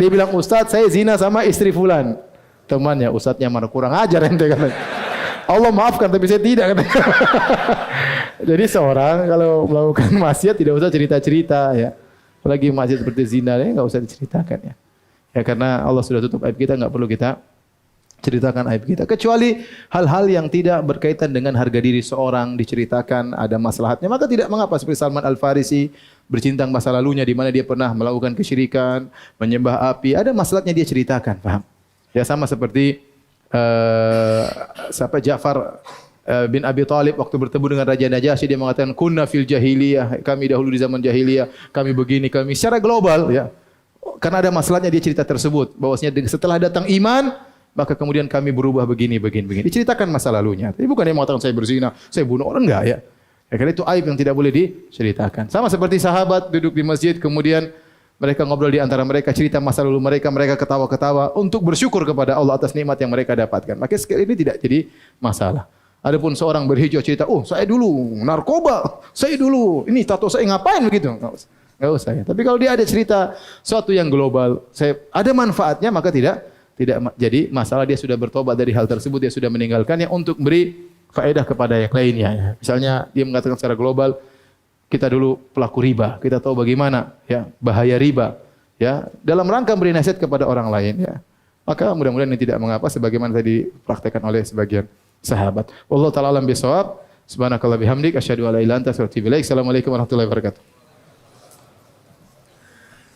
Dia bilang, Ustaz, saya zina sama istri fulan. Temannya, Ustaznya mana kurang ajar ente katanya. Allah maafkan, tapi saya tidak katanya. Jadi seorang kalau melakukan maksiat tidak usah cerita-cerita, ya. Apalagi maksiat seperti zina, enggak usah diceritakan, ya. Ya karena Allah sudah tutup aib kita, enggak perlu kita ceritakan aib kita. Kecuali hal-hal yang tidak berkaitan dengan harga diri seorang diceritakan, ada maslahatnya, maka tidak mengapa. Seperti Salman Al-Farisi bercerita tentang masa lalunya di mana dia pernah melakukan kesyirikan, menyembah api, ada maslahatnya dia ceritakan, paham? Ya sama seperti siapa Ja'far bin Abi Thalib waktu bertemu dengan Raja Najasyi, dia mengatakan kunna fil jahiliyah, kami dahulu di zaman jahiliyah, kami begini, kami secara global, ya. Karena ada masalahnya dia cerita tersebut, bahwasanya setelah datang iman, maka kemudian kami berubah begini. Diceritakan masa lalunya. Tapi bukan dia mengatakan saya berzina, saya bunuh orang, enggak, ya. Ya karena itu aib yang tidak boleh diceritakan. Sama seperti sahabat duduk di masjid kemudian mereka ngobrol di antara mereka, cerita masa lalu mereka, mereka ketawa-ketawa untuk bersyukur kepada Allah atas nikmat yang mereka dapatkan. Maka sekali ini tidak jadi masalah. Adapun seorang berhijau cerita, oh saya dulu narkoba, saya dulu ini tato saya ngapain begitu? Enggak usah, ya. Tapi kalau dia ada cerita suatu yang global, ada manfaatnya, maka tidak jadi masalah. Dia sudah bertobat dari hal tersebut, dia sudah meninggalkannya untuk beri faedah kepada yang lainnya. Ya. Misalnya dia mengatakan secara global, kita dulu pelaku riba, kita tahu bagaimana ya bahaya riba, ya dalam rangka beri nasihat kepada orang lain. Ya. Maka mudah-mudahan ini tidak mengapa, sebagaimana tadi dipraktekkan oleh sebagian sahabat. Wallahu ta'ala alam bisawab. Subhanakallah bihamdik asyhadu an la ilaha illa anta astaghfiruka wa atubu ilaik. Assalamualaikum warahmatullahi wabarakatuh.